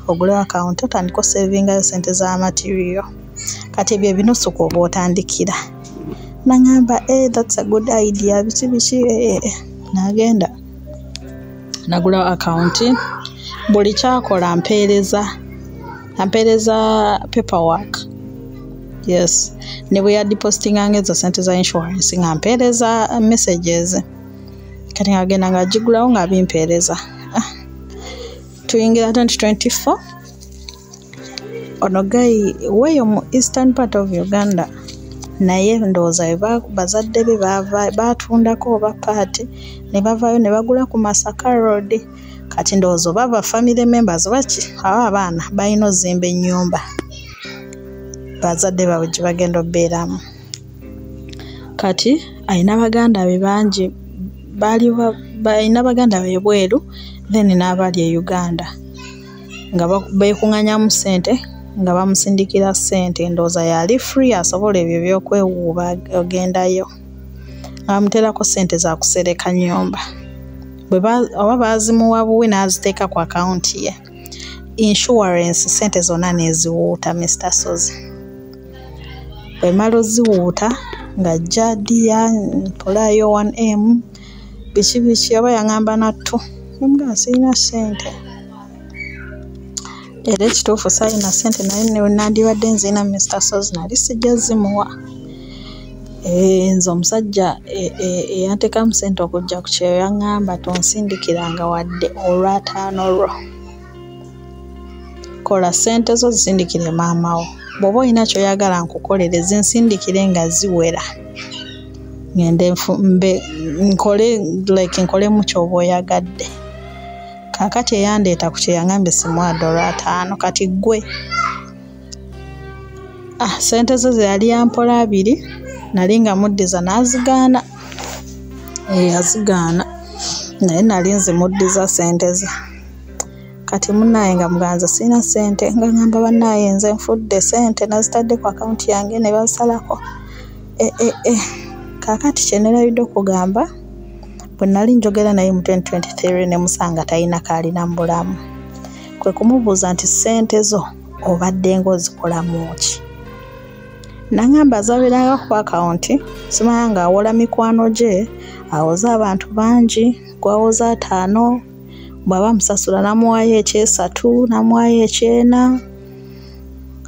ogulewo account otandika savingayo sente za material kati ebyo ebinusu kwoba otandikira nangamba that's a good idea biki nagenda nagula account buli kyakola mpeereza paperwork yes ne bwe ya depositinga ezo sente za insurance nga mpeereza messages kati ngagenda nga jigulawo nga bimpeereza. Tuyingira 2024 ono gayi weyo mu eastern part of Uganda naye ndowooza bazadde be batundako oba paati ne bavaayo ne bagula ku Masaka Road. Kati ndowooza baba family members baki aba abaana balina ozimba ennyumba bazadde baabwe gye bagenda obbeeramu. Kati alina baganda be bangi balina baganda be bweru then n'abali e Uganda nga beekuŋŋanyamu ssente nga bamusindikira ssente ndowooza yali free asobola ebyo by'okwewuuba ogendayo nga bamuteerako ssente za kusereka nnyumba oba baazimuwa buwe n'aziteeka ku akawunti ye. Insurance ssente zonna neziwuuta Mr. Sozi. Bwemala oziwuuta ng'ajja ddiya mpolayo 1M biki aba yaŋŋamba nattu nga sirina ssente. Era ekituufu saalina ssente naye nandibadde nzina Mr. Sozi nali sijja zimuwa. Nze omusajja eyanteekamu ssente okujja ku kyeyo yaŋŋamba tonsindikiranga wadde olw'ataano lwo. Kola ssente zo zisindikire maama wo. Bw'oba olina ky'oyagala nkukolere zinsindikire nga ziwera. Ngende nkole mu ky'oba oyagadde. Kaakati eyandeeta ku kye yaŋŋambye simuwadde olw'ataano kati ggwe. Ssente zo ze yali yampola 2 nali nga muddiza n'azigaana. Yazigaana naye nali nzimuddiza ssente ze. Kati munnaye nga muganza sirina ssente nga ngamba bannaye nze nfudde ssente nazitadde ku akawunti yange ne basalako. Kaakati kye nerabidde okugamba bwe nali njogera naye mu 2023 ne musanga talina kaalina mu bulamu. Kwe kumubuuza nti ssente zo obadde ng'ozikolamu ki? Nangamba azaberanga ku akawunti simanya ng'awola mikwano gye awoza abantu bangi gwawoza 5 bw'aba musasula namuwayo 3 namuwayo 4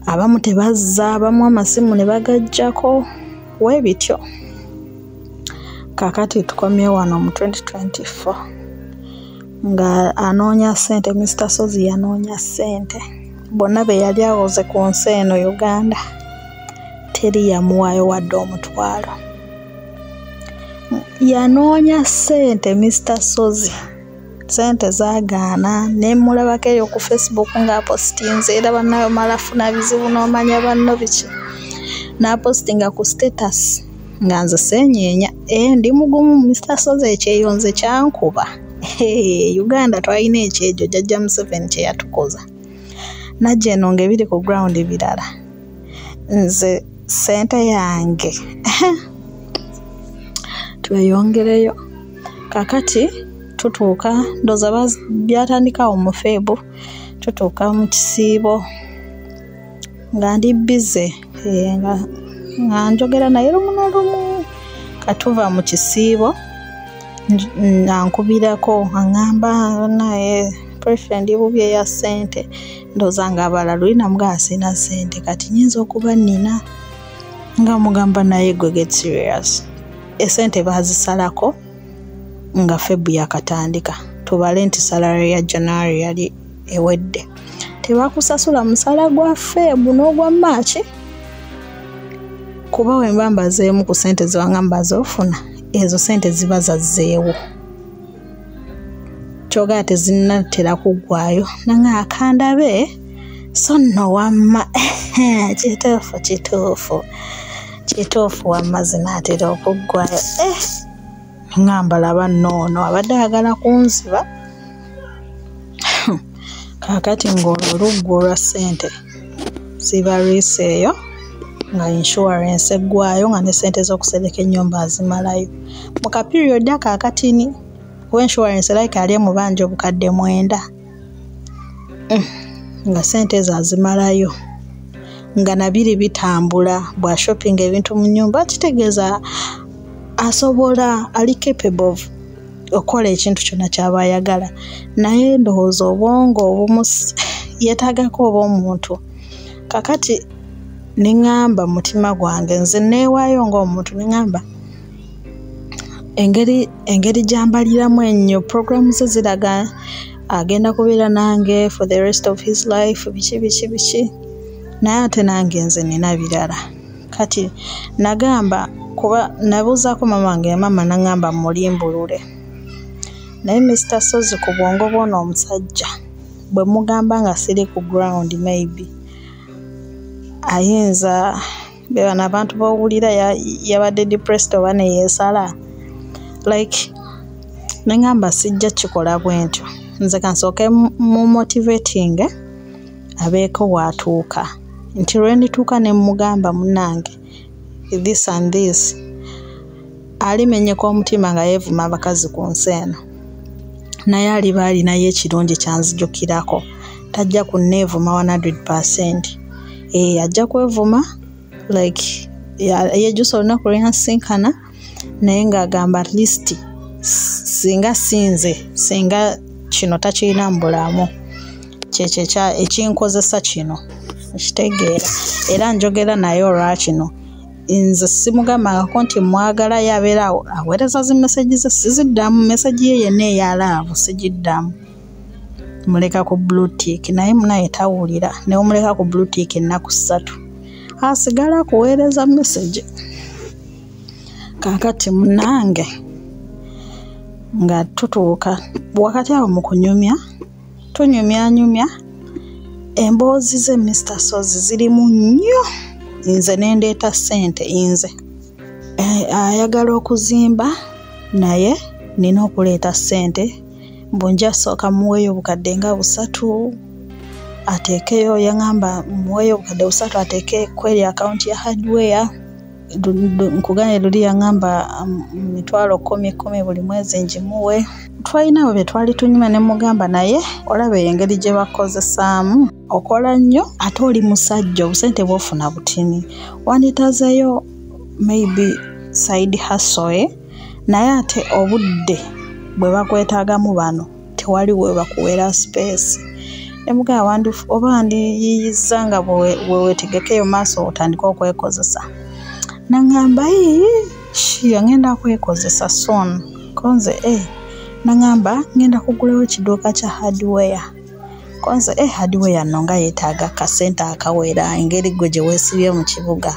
abamu tebazza abamu amasimu ne bagajjako we bityo. Kaakati tukomye wano mu 2024 nga anoonya ssente Mr. Sozi yanoonya ssente bonna be yali awoze ku nsi eno Uganda teri yamuwaayo wadde omutwalo. Yanoonya ssente Mr. Sozi ssente zaagaana ne mulabako eyo ku Facebook ng'apositinze era bannayo malafuna bizibu n'omanya banno biki n'apositinga ku status nga nze seenyeenya ndi mugumu Mr. Sozi ekyeyonze kyankuba. Uganda twalina ekyejo jjajja Museveni kye yatukoza najja eno ng'ebiri ku ground birala nze ssente yange tweyongereyo. Kaakati tutuuka ndowooza byatandikawo mu Febu tutuuka mu kisiibo nga ndi bize nga njogera naye lumu n'olumu. Katuva mu kisiibo ankubirako aŋŋamba naye boyfriend bubi eya ssente ndowooza ng'abala luli namugaa sina ssente kati nyinza okuba nnina nga mugamba naye gwe get serious. Essente baazisalako nga Febu yakatandika tubale nti salary ya January yali ewedde tebakusasula musala gwa Febu n'ogwa March kuba wemba mbazeemu ku ssente zewaŋŋamba zofuna ezo ssente ziba zazzeewo kyogaa tezinnatera kuggwayo nanga akandabe so nno wamma kituufu wamma zinaatera okuggwayo. Ngamba laba nno abadde ayagala kunziba. Kaakati ng'oluggo olwa ssente ziba lwiseeyo nga insurance eggwayo nga ne ssente z'okusereka ennyumba azimalayo mu kaperiodi akaakatini kuba insurance like ali mu banja obukadde 9 nga ssente ezo azimalayo nga nabiri bitambula bwa shopping ebintu mu nnyumba kitegeeza asobola ali capable of okola ekintu kyonna ky'aba ayagala naye ndowooza obwongo obumu yeetaagako oba omuntu. Kakati neŋŋamba mutima gwange nze neewaayo ng'omuntu neŋŋamba engeri gyambaliramu ennyo program ze ziraga agenda kubeera nange for the rest of his life biki naye ate nange nze nina birala kati nagamba kuba nabuuzaako mama wange mama nagamba mulimbulule naye Mr. Sozi ku bwongo bwona omusajja bwe mugamba nga siri ku ground maybe ayinza bebana abantu bawulira yabadde depressed oba neyeesala like nengamba sijja kikola bwentyo nze kansooke mu motivating abeeko waatuuka nti lwe ndituuka ne mugamba munange this and this alimenyeko omutima nga yeevuma abakazi ku nsi eno naye aliba alinayo ekirungi kyanzijukirako tajja kunneevuma 100%. Ajja kwevuma like yejusa olunaku lwensinkana naye ng'agamba at least singa sinze singa kino takirina mu bulamu kyekyo ekinkozesa kino ekitegeera era njogera naye olwakino nze simugambangako nti mwagala yabeera aweereza zi message ze siziddamu message ye yenna eyalaavu sigiddamu muleka ku blue tick naye munaye tawulira ne omuleka ku blue tick ennaku 3 asigala kuweereza message kakati munange nga tutuuka wakati awo mu kunyumya tunyumya emboozi ze Mr. Sozi zirimu nnyo nze nendeeta ssente nze ayagala okuzimba naye nina okuleeta ssente mbunja sooka muweeyo obukadde nga 3 ateekeyo yangamba muweeyo obukadde 3 ateeke kweri akaunti ya hardware nkugane luli yangamba 10,000 buli mwezi njimuwe twalinawo bye twali tunyuma ne mugamba naye olaba engeri gye bakozesaamu okola nnyo ate oli musajja obusente bwofuna butini wanditazeyo maybe side hustle naye ate obudde bwe bakwetaagamu bano tewali we bakuweera space emugaba oba ndiyiyiza nga wewetegekeyo maaso otandika okwekozesa nangamba ngenda kwekozesa soon konze nangamba ngenda kugulawo ekiduuka kya hardware konze hardware no nga yeetaaga kasente akawera engeri gwe gye weesibye mu kibuga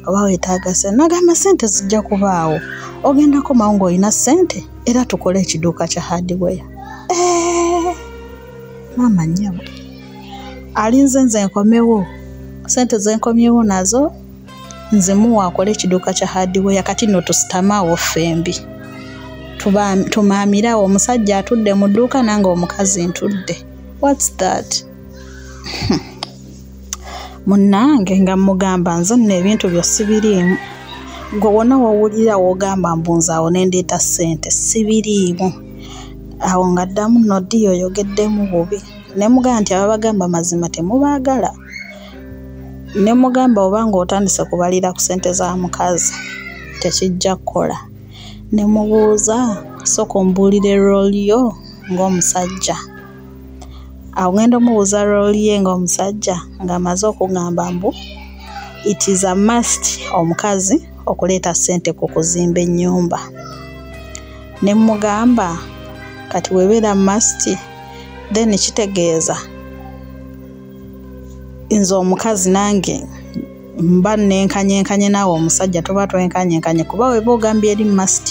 oba weetaaga sente nagamba sente zijja kubaawo ogendako mawo ng'olina sente era tukole ekiduuka kya hardware maama nnyabo alinze nze nkomewo sente zenkomyewo nazo nzemu wakola ekiduuka kya hardware kati no tusitamaawo fembi tumaamirawo omusajja atudde mu dduuka nange omukazi ntudde what's that munnange nga mugamba nze nno ebintu byo sibiriimu gwe wonna wawulira wogamba mbunzaawo nendeeta ssente sibiriimu awo nga ddamu noddi oyogeddemu bubi ne mugamba nti ababagamba mazima temubaagala ne mugamba obanga otandise kubalira ku ssente za mukazi tekijja kukola ne mubuuza sooka ombuulire rooli yo ng'omusajja awo ngenda omubuuza rooli ye ng'omusajja ng'amaze okugamba mbu it is a must omukazi okuleeta ssente ku kuzimba ennyumba ne mugamba kati webeera must then kitegeeza nze omukazi nange mba nenkanyenkanye naawe omusajja tuba twenkanyenkanye kuba weba ogambye eri must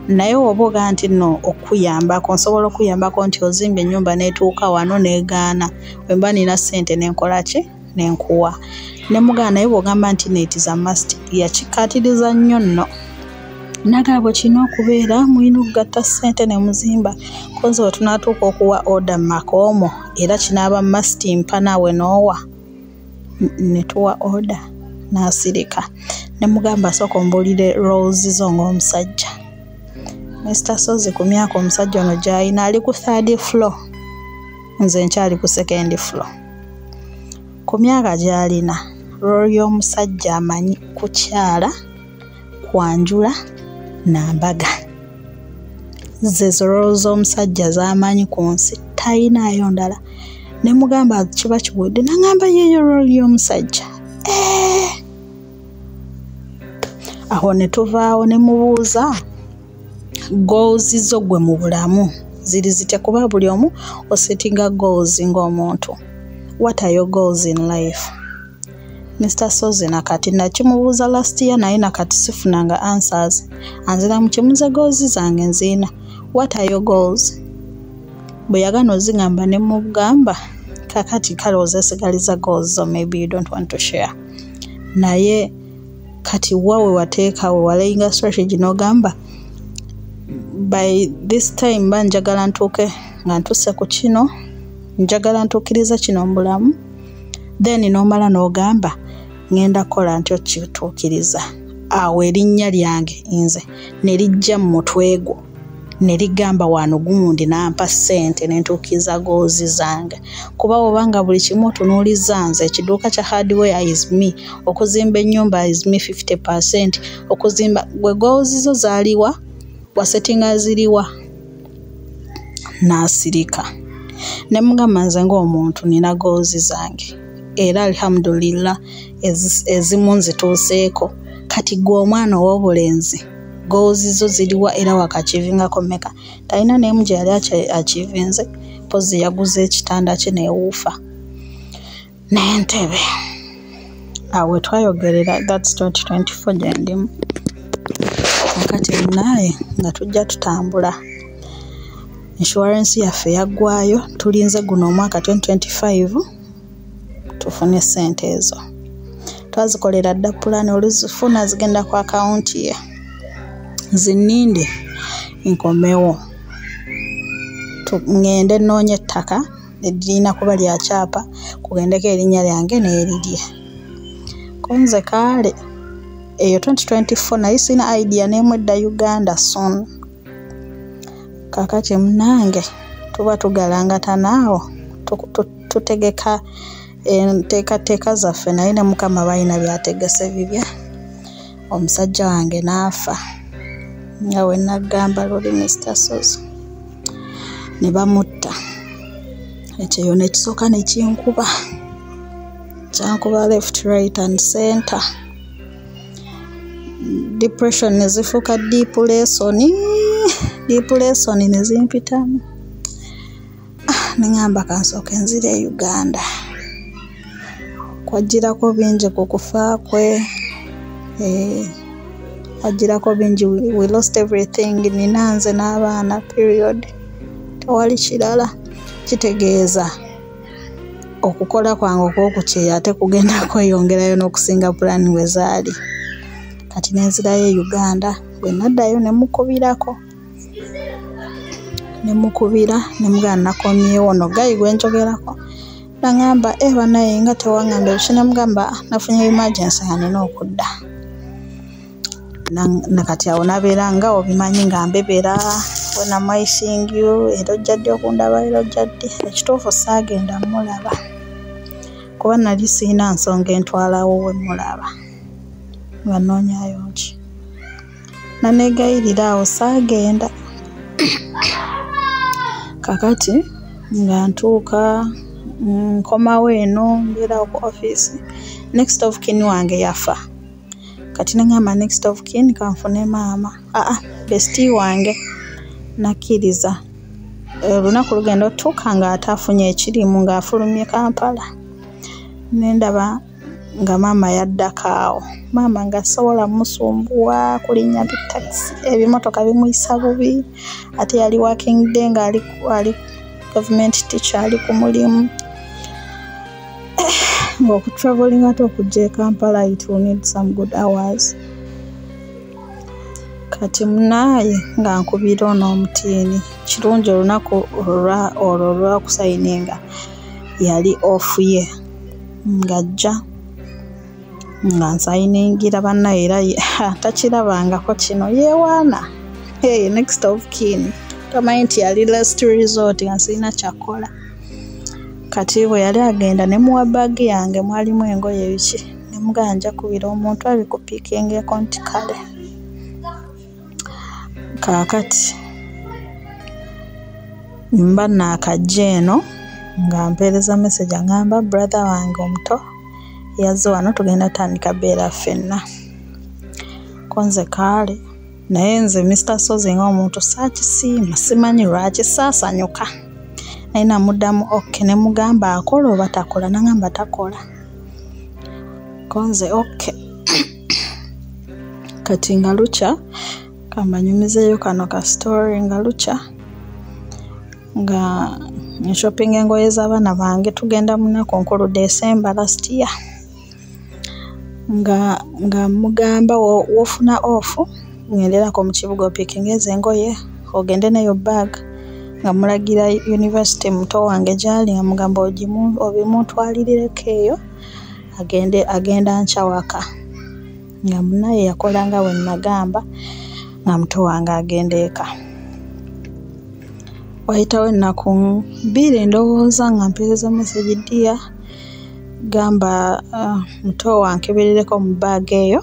naye oba ogaa nti nno okuyambako nsobola okuyambako nti ozimba ennyumba netuuka wano negaana wemba nina ssente nenkola ki nenkuwa ne mugana naye bwogamba nti neetiza must yakikatiriza nnyo nno nagala bwe kirina okubeera mulina okugatta ssente ne muzimba konze we tunaatuuka okuwa order makoomo era kinaaba must mpa naawe noowa ne tuwa order n'asirika ne mugamba sooka ombuulire roles zo ng'omusajja Mr. Sozi ku myaka omusajja ono gy'alina ali ku 3rd floor nze nkyali ku 2nd floor ku myaka gy'alina role y'omusajja amanyi kukyala kwanjula nambaga zezo role z'omusajja z'amanyi ku nsi tayinaayo ndala ne mugamba kiba kiwedde nangamba yeeyo role y'omusajja aho ne tuvaawo ne mubuuza goals zo gwe mu bulamu ziri zitya kuba buli omu osettinga goals ng'omuntu. What are your goals in life? Mr. Sozi nakati nakimubuuza last year naye nakati sifunanga answers. Anzira mukimuze goals zange nziina. What are your goals? Bwe yagano zingamba ne mugamba kakati kale ozesigaliza goals so maybe you don't want to share. Naye kati wawe wateekawo walayinga strategy n'ogamba by this time banjagala ntuuke nga ntuse ku kino njagala ntuukiriza kino mu bulamu then n'omala n'ogamba ngenda kola ntyo kituukiriza. Awo erinnya lyange nze ne lijja mu mutwe gwo ne ligamba wano gundi nampa ssente ne ntuukiriza goals zange. Kuba obanga buli kimu otunuuliza nze ekiduuka kya hardware is me, okuzimba ennyumba is me 50%, okuzimba gwe goals zo zaaliwa wasettinga ziriwa n'asirika. Ne mugamba nze ng'omuntu nina goals zange era alhamdulillah ezimu nzituuseeko. Kati gwe omwana ow'obulenzi goals zo ziriwa era wakachivingako meka? Talina n'emu gye yali achivinze, pozi yaguze ekitanda kye neewuufa n'entebe. Awe twayogerera that's 2024 gye ndimu. Kakati naye nga tujja tutambula insurance yaffe yaggwayo tulinze guno omwaka 2025 tufune ssente ezo. Twazikolera dda pulani oluzifuna zigenda ku akawunti ye zininde nkomewo ngende noonye ettaka eririna kuba lya kyapa kugendeko erinnya lyange n'erirye. Konze kaale eyo 2024 naye sina idea n'emu edda Uganda soon. Kakati munange tuba tugalangatanaawo tutegeka enteekateeka zaffe naye ne Mukama balina byategese bibya. Omusajja wange n'afa nga we nagamba luli Mr. Sozi ne bamutta. Ekyo ne kisooka ne kinkuba kyankuba left right and center. Depression ne zifuuka deep lesson ne zimpitamu. Nengamba kansooke nzire Uganda kwajjirako bingi ku kufa kwe. Ajirako bingi, we lost everything. Nina nze n'abaana period. Tewali kirala. Kitegeeza okukola kwange okw'okukyeya ate kugenda kweyongerayo n'okusinga pulani we zaali. Kati nenzirayo Uganda bwe naddayo ne mukubirako. Ne mukubira ne mugana nakomyewo no gayi gwe njogerako. Nangamba banaye nga tewangamba ebikine mugamba nafunye emergency nga nina okudda. Nakati awo nabeera nga obimanyi nga mbebera when am I seeing you era ojjadde okundaba era ojjadde. Ekituufu saagenda mulaba kuba nali siina nsonga entwalawo we mulaba nga noonyayo ki. Naneegayirira awo saagenda. Kakati nga ntuuka nkomawo eno mbeera ku office. Next of kin wange yafa. Kati nengamba next of kin kanfune maama. Bestie wange nakkiriza. Olunaku lugenda otuuka nga ataafunye ekirimu ng'afulumye Kampala. Nendaba nga maama yaddako awo. Maama nga sobola musumbuwa kulinnya bitaxi. Ebimotoka bimuyisa bubi. Ate yali working day nga ali government teacher ali ku mulimu. Okutraveling ate okujja e Kampala it will need some good hours. Kati munaye nga nkubira ono omutiini. Kirungi olunaku olwo lwakusayininga yali off ye. Ngajja nga nsayiningira bannaye era takirabangako kino yeewaana. Next of kin. Tamanyi nti yali last resort nga sirina kyakola. Kati bwe yali agenda ne muwa baagi yange mwalimu engoye biki. Ne muganja kubira omuntu ali ku piikingeko nti kale. Kaakati mba naakajja eno nga mpeereza message angamba brother wange omuto yazze wano tugenda tandika beera ffenna. Konze kaale naye nze Mr. Sozi ng'omuntu saakisiima simanyi lwaki saasanyuka naye namuddamu okay ne mugamba akola oba takola nangamba takola konze okay kati nga lukya kambanyumizeeyo kano ka story nga lukya nga shopping engoye z'abaana bange tugenda munaku nkulu December last year nga mugamba wofuna off ngenderako mu kibuga opicking ezo engoye ogende nayo bag nga mulagira university muto wange gyali nga mugamba obimutwalirireko eyo agenda nkyawaka nga munaye yakolanga we nagamba nga muto wange agenda eka wayitawo ennaku 2 ndowooza nga mpeereza message dia gamba muto wankeberereko mu bag eyo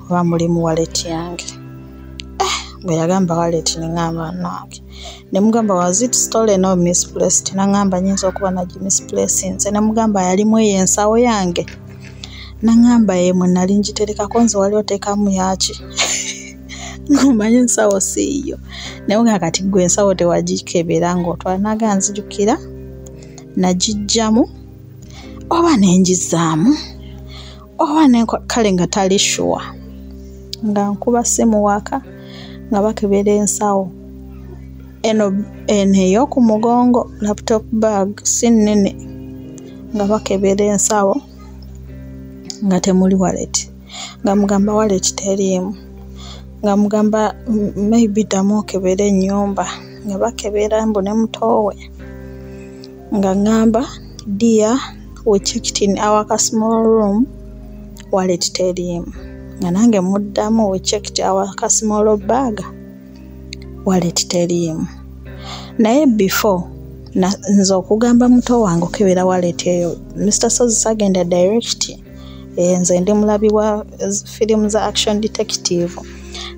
oba muli mu wallet yange bwe yagamba wallet nengamba nange ne mugamba was it stolen or misplaced nangamba nyinza okuba na misplaced nze ne mugamba yalimu eyo ensawo yange nangamba yemwe nali ngiterekako nze wali oteekamu yaki ngomanye ensawo siiyo naye nga kati gwe ensawo tewagikebera ng'otwala naga nzijukira nagijjamu oba nenjizaamu oba kale nga tali sure nga nkuba simu waka nga bakebera ensawo eno ey'oku mugongo laptop bag si nnene nga bakebera ensawo nga temuli wallet nga mugamba wallet teriimu nga mugamba maybe ddamu okebera ennyumba nga bakebera mbu ne mutowe nga ngamba dear we checked in our small room wallet teriimu nga nange muddamu we checked our small bag wallet teriimu naye before nze okugamba muto wange okebera wallet eyo Mr. Sozi sagenda direct nze ndi mulabi wa firimu za action detective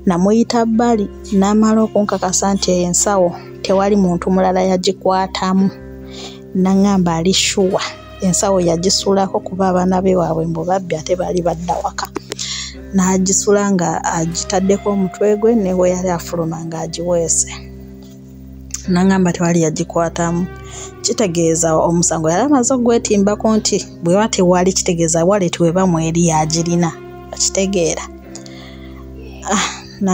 namuyita bbali n'amala okunkakasa nti ensawo tewali muntu mulala yagikwatamu nangamba ali sure ensawo yagisulako kuba abaana be waabwe mbu babbi ate bali badda waka n'agisula nga agitaddeko omutwe gwe ne we yali afuluma nga agiweese nangamba tewali yagikwatamu kitegeeza omusango yali amaze ogwetimbako nti bwe batewali kitegeeza wallet we bamweri yagirina akitegeera na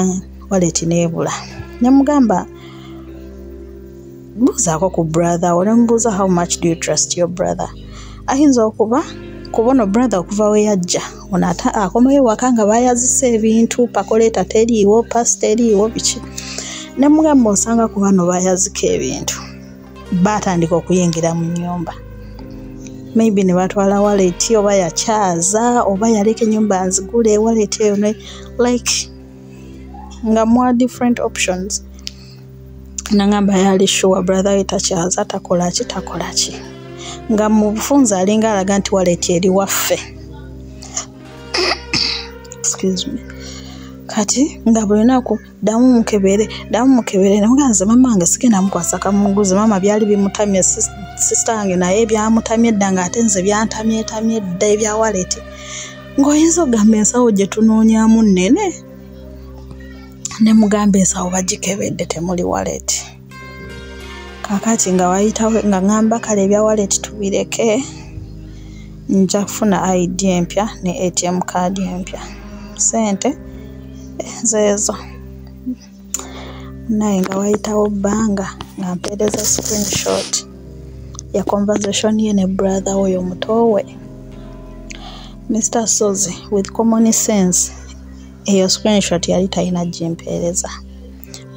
wallet neebula ne mugamba buuzaako ku brother ole mubuuza how much do you trust your brother ayinza okuba kubona brother okuva we yajja ono akomayo waka nga bayazisa ebintu pakoleta teriiwo pasi teriiwo biki ne mugamba osanga ku bano bayazika ebintu batandika okuyingira mu nnyumba maybe ne batwala wallet oba yakyaza oba yaleka ennyumba nzigule wallet eyo like nga more different options nangamba yali sure brother we takyaza takola ki nga mu bufunza alinga alaga nti wallet eri waffe excuse me kati nga buli lunaku ddamu mukebere namuganze mama wange sigenda mukwasa kamunguzi mama byali bimutamye sister wange naye byamutamye edda nga ate nze byantamye edda ebya wallet ng'oyinza okugamba ensawo gye tunoonyamu nnene ne mugamba ensawo bagikebedde temuli wallet kakati nga wayitawe nga ngamba kale ebya wallet tubireke nja kufuna ID empya ne ATM card empya sente zezo naye nga wayitawo bbanga nga mpeereza screenshot ya conversation ye ne brother oyo mutowe Mr. Sozi with common sense eyo screenshot yali talina gyempeereza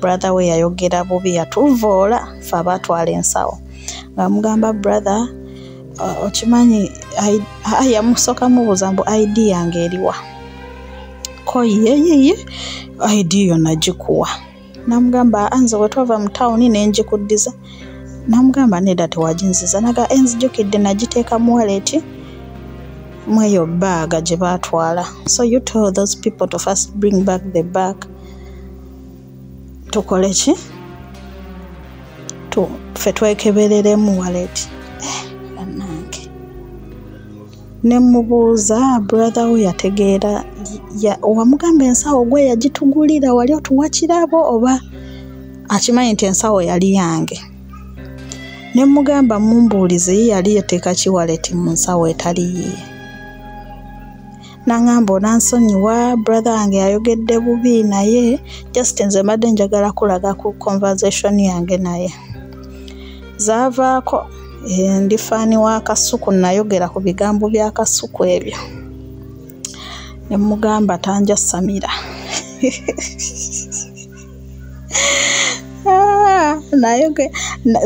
brother we yayogera bubi yatuvoola fe abatwala ensawo nga mugamba brother okimanyi yamusooka mubuuza mbu ID yange eriwa ko yeye ID yonna gikuwa namugamba anze bwe twava mu tawuni nenjikuddiza namugamba nedda tewaginziza naga enzijukidde nagiteeka mu wallet mweyo bag gye baatwala so you tell those people to first bring back the bag tukole ki ffe twekebereremu wallet nange ne mubuuza brother we yategeera wamugamba ensawo gwe yagitugulira wali otuwa kirabo oba akimanyi nti ensawo yali yange. Ne mugamba mumbuulize yali yateeka kiwaleti mu nsawo etali yiye. Nangamba onansonyiwa brother wange yayogedde bubi naye just nze mbadde njagala kulaga ku conversation yange naye. Zaavaako ndi faani wa Kasuku nayogera ku bigambo bya Kasuku ebyo. Ne mugamba tanja Samira. Nayoge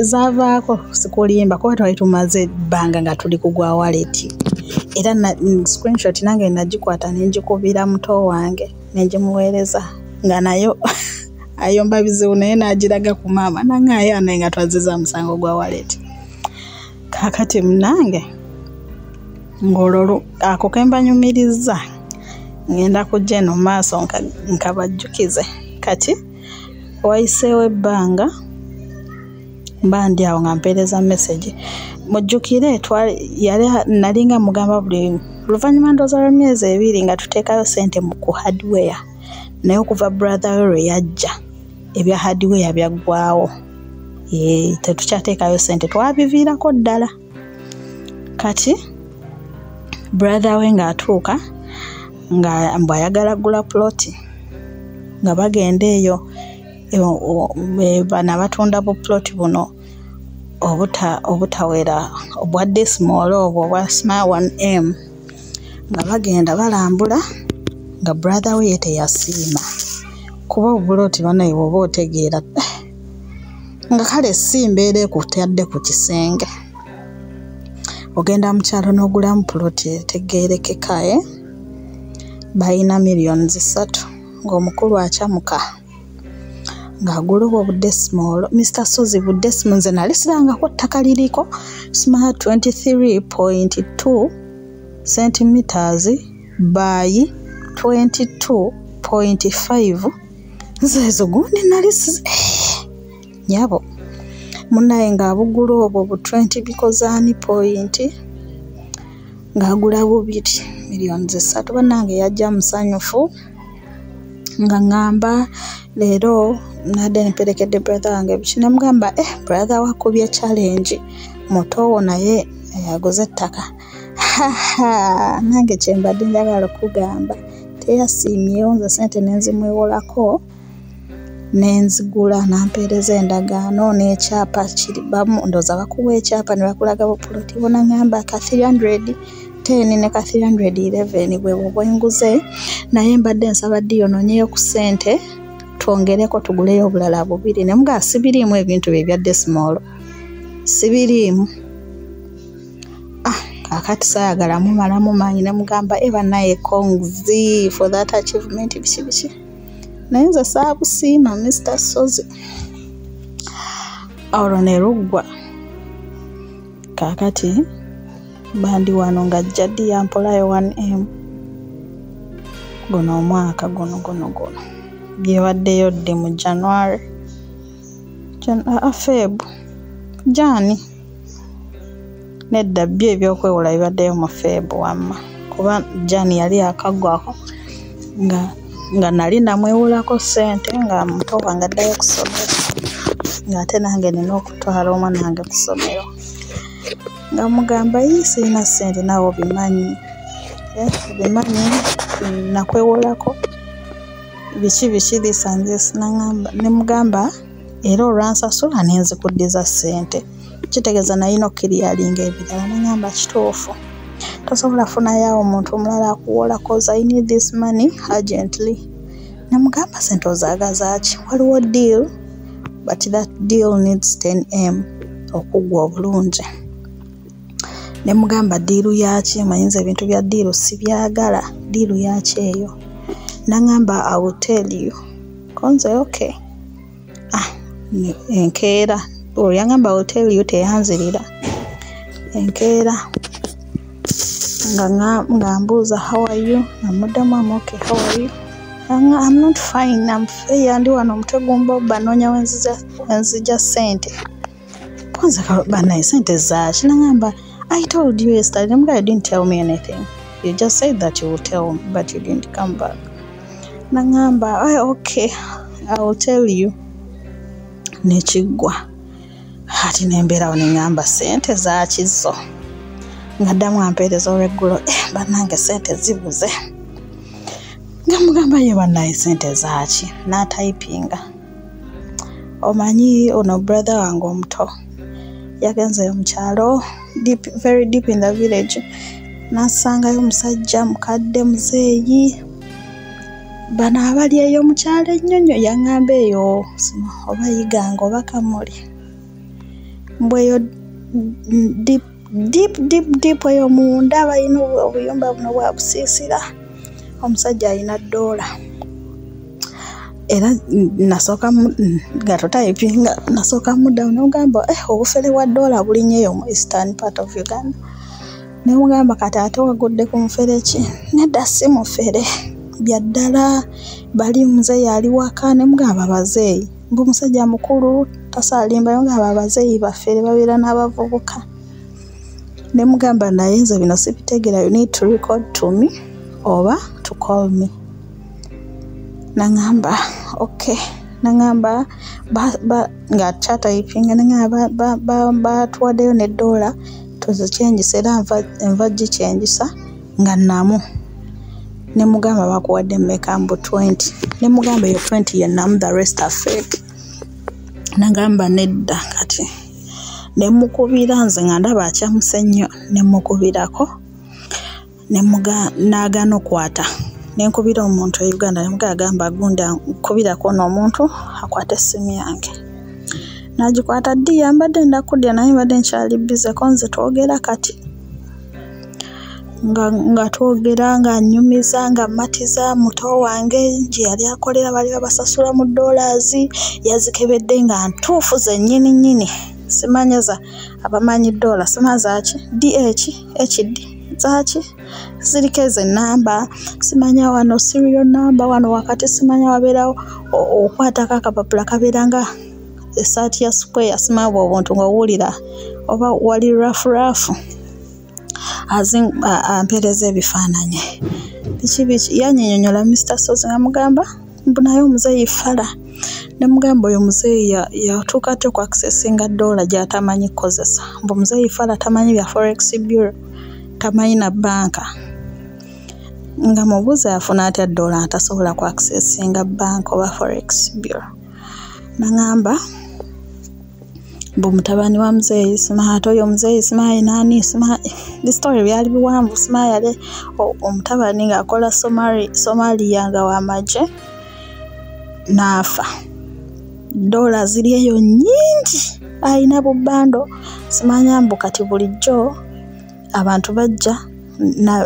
zaavaako sikulimba kuba twali tumaze ebbanga nga tuli kugwa waleti. Era na screenshot nange nagikwata nenjikubira muto wange nenjimuweereza nga nayo ayomba bizibu naye nagiraga ku maama nangaye anaye nga twaziza musango gwa waleti. Kakati munange ngololo ako kembanyumiriza ngenda kujja eno maaso nkabajjukize kati wayiseewo ebbanga mbandi awo nga mpeereza message mujjukire yali nalinga mugamba buli luvannyuma ndooza lwa myezi 2 nga tuteekayo ssente ku hardware naye okuva brother we yajja ebya hardware byaggwaawo tetukyateekayo ssente twabiviirako ddala. Kati brother we ng'atuuka nga mbwayagala gula ploti nga bagenda eyo bana batunda bu ploti buno obutawera obwa decimal obwo obwa small 1M nga bagenda balambula nga brother we teyasiima kuba obuloti banaye bwoba otegeera nga kale simbeera ekutadde ku kisenge ogenda mu kyalo n'ogulamu ploti etegeerekekaye balina millions 3 ng'omukulu akyamuka ng'agula obudesimal Mr. Sozi budesimal nze nali sirangako ttaka liriko smart 23.2 centimeters by 22.5 nzezo gundi nali nyabo munaye ng'abugula obwo bu 20 bikozani point ng'agula bubiri millions 3 banange yajja musanyufu nga ngamba leero nadde niperekedde brother wange bikina mugamba brother wakubye challenge mutowo naye yagoze ettaka nange kyembadde njagala okugamba teyasiimyewo nze sente nenzimwewolako nenzigula nampeereza endagaano n'ekyapa kiri bamu ndooza bakuwa ekyapa ne bakulaga bupuloti bona ngamba ka 310 ne ka 311 bwe bwenguze naye mbadde nsaba ddiyo noonyeyo ku ssente twongereko tuguleyo obulala bubiri ne mugaa sibiriimu ebintu bye bya decimal sibiriimu kakati saayagala mumalamu maanyi ne mugamba banaye kongzi for that achievement biki naye nze saabusiima Mr. Sozi olwo ne luggwa kakati bandi wano nga jadi yampolayo 1M guno omwaka guno byewaddeyo dde mu January Feb Jani nedda bye ebyokwewola bibaddeyo mu Feb wamma kuba Jani yali akaggwako nga nali namwewolako ssente nga muto wange addayo ku ssomero ng'ate nange nina okutwala omwana wange ku ssomero nga mugamba siina ssente naawe obimanyi nakwewolako biki this and this ne mugamba era olwansasula nenzikuddiza ssente kitegeeza nayina okkiriyalinga ebirala nangamba kituufu tosobola funayo omuntu omulala akuwola cause I need this money urgently ne mugamba ssente ozaagazaaki waliwo deal but that deal needs 10M okuggwa obulungi ne mugamba diiru yaki mayinza ebintu bya diiru sibyagala diiru yaki eyo nangamba I will tell you konze okay enkeera yangamba I will tell you teyanzirira enkeera nga mbuuza how are you namuddamu I'm okay how are you I'm not fine I'm fair ndi wano omutwe gumba banoonya wenzija ssente konze banaye ssente zaaki nangamba I told you yesterday, you didn't tell me anything. You just said that you will tell me, but you didn't come back. Nangamba, okay, I will tell you. Nechigwa. Hati nembera oningamba sente za chizo. Ngadamu ampereza oregulo, banange sente zibuze. Ngamugamba ye banaye sente zachi, na typinga. Omanyi ono brother wange omuto. Yagenze omukyalo, very deep in the village. Nasangayo omusajja mukadde muzeeyi. Bana abali eyo mukyalo ennyonyo yaŋŋamba eyo oba yiganga oba kamuli. Mbweyo deep eyo munda balina obuyumba buno bwa busiisira. Omusajja alina $. Era nasooka gatotayipinga nasooka mudda n'ogamba obufere wa $. Bulinyeyo mu eastern part of Uganda. Ne mugamba kati ate wagudde ku mufere ki? Nedda si mufere. Bya ddala bali muzeeyi ali waka ne mugamba bazeeyi. Mbu musajja mukulu tasaalimba mugamba abazeeyi baffere babeera n'abavubuka. Ne mugamba naye nze bino sibitegera, you need to record to me oba to call me. Nangamba okay. Nangamba nga chatayipinga nangamba tuwaddeyo ne $. Tuzikyengisa era enva gikyengisa nga namu. Ne mugamba bakuwadde mmeka mbu 20. Ne mugamba yo 20 ye namu, the rest are fake. Nangamba nedda kati. Ne mukubira nze nga ndaba akyamuse nnyo ne mukubirako. Ne n'agaana okwata. Ne nkubira omuntu e Uganda ne mugamba gunda nkubirako n'omuntu akwata essimu yange. Nagikwata ddi yambadde ndakudya naye mbadde nkyali bize ko nze twogera kati. Nga twogera nga nnyumiza nga matiza muto wange gye yali akolera bali babasasula mu $. Yazikebedde nga ntuufu ze nnyini. Simanyaza abamanyi $. Simazaaki DH HD zaaki zirikeze namba. Simanya wano serial number wano wakati simanya wabeerawo okwatako akapapula kabeeranga esaati ya square simanya obuntu nga owulira oba wali rafu ampereza ebifaananyi biki yannyonnyola Mr. Sozi nga mugamba mbu naye omuzeeyi fala. Ne mugamba oyo muzeeyi yatuuka ate ku accessinga $. Gy'atamanyi kukozesa. Mbu muzeeyi fala tamanyi bya Forex Bureau, tamanyi na banka. Nga mubuuza yafuna atya $, atasobola ku accessinga bank oba Forex Bureau. Nangamba mbu mutabani wa muzeeyi simanyi ate oyo muzeeyi simanyi nani simanyi. The story byali biwanvu simanyi yali omutabani ng'akola Somalia nga w'amagye n'afa. $. Ziri eyo nnyingi alina bubbando. Simanya mbu kati bulijjo abantu bajja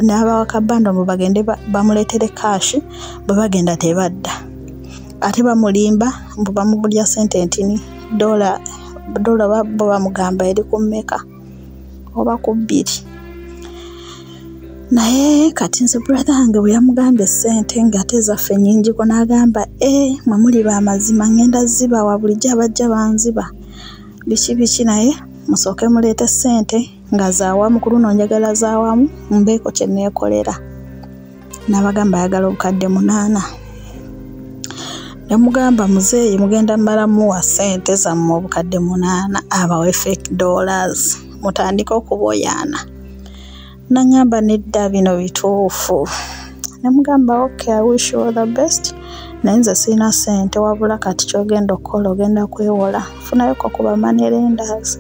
n'abawa kabbando mbu bagende bamuleetere kashi bwe bagenda tebadda. Ate bamulimba mbu bamugulya sente ntini $. Bo bamugamba eri ku mmeka oba ku 2. Naye kati nze brother wange bwe yamugamba essente ng'ate zaffe nnyingi ko n'agamba mwe muli b'amazima ngenda zibawa bulijjo abajja banziba. Biki naye musooke muleete ssente nga zaawamu ku luno njagala zaawamu mbeeko kye neekolera. N'abagamba ayagala obukadde 8. Ne mugamba muzeeyi mugenda mmalamuwa ssente zammwe obukadde 8 abawe fake $. Mutandika okuboyaana. Nangamba nedda bino bituufu. Ne mugamba okay, I wish you all the best. Naye nze sirina ssente wabula kati ky'ogenda okukola ogenda kwewola. Funayoko ku money lenders.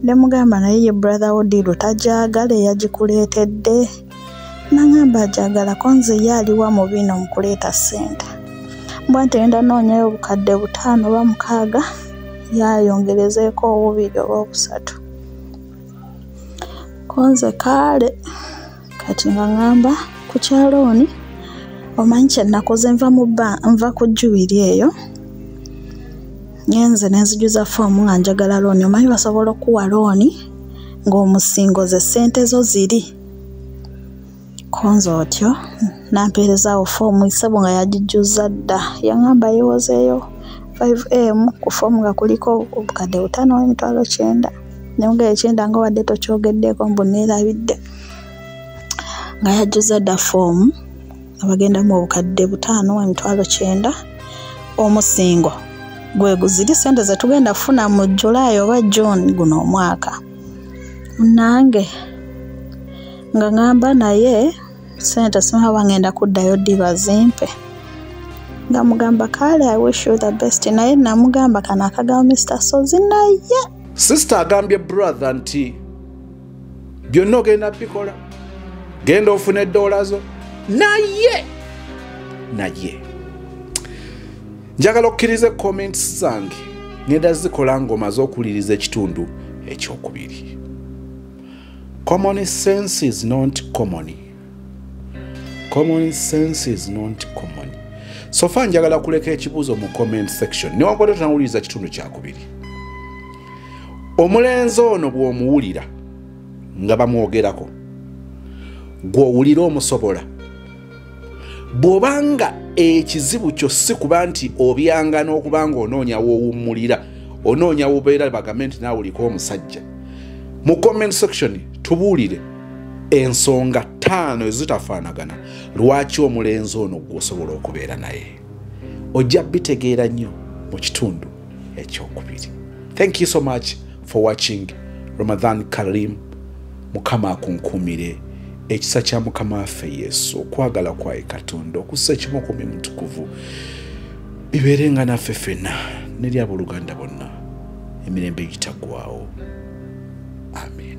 Ne mugamba naye ye brother Odilu tajaagala eyagikuleetedde. Nangamba ajagala ko nze ye aliwa mu bino mu kuleeta ssente. Mbwa ntenda noonyayo obukadde 5 oba 6 yayongerezeeko 2 oba 3. Konze kale kati nga ngamba ku kyalooni omanyi kye nakoze nva ku jjuwiri eyo ngenze nenzijuza foomu nga njagala looni. Omanyi basobola okuwa looni ng'omusingo ze ssente zo ziri. Konze otyo nampeerezaawo foomu isebo nga yagijjuza dda. Yaŋŋamba yeewozeeyo 5M ku foomu nga kuliko obukadde 5 n'emitwalo 9. Nyonga ekyenda nga wadde tokyogeddeko mbu neerabidde nga yajjuza dda foomu abagendamu obukadde 5,900 omusingo gwe guziri ssente ze tugenda kufuna mu July oba June guno omwaka. Nange nga ngamba naye ssente simaba ngenda kuddayo ddi bazimpe. Nga mugamba kale I wish you the best. Naye namugamba kana akagamba Mr. Sozi naye. Sister agambye brother nti byonna ogenda bikola. Genda ofune dollars zo. Naye njagala okkirize comments zange ngenda zikola ng'omaze okuwuliriza ekitundu ekyokubiri. Common sense is not common. Common sense is not common. So far njagala kuleka ekibuuzo mu comment section. Newankubadde tunawuliriza kitundu kyakubiri. Omulenzi ono bw'omuwulira nga bamwogerako, gw'owulira omusobola. Bw'obanga ekizibu kyo si kuba nti obyanga n'okubanga onoonya woowummulira, onoonya wobeera bagambe nti naawe oliko omusajja. Mu comment section tubuulire ensonga 5 ezitafaanagana lwaki omulenzi ono gw'osobola okubeera naye. Ojja bitegeera nnyo mu kitundu ekyokubiri. Thank you so much for watching Ramadan Karim. Mukama akunkumire ekisa kya Mukama waffe Yesu, okwagala kwa Katonda, okussa ekimu ku mutukuvu bibeerenga naffe ffenna n'eri abooluganda bonna emirembe egitaggwaawo. Amen.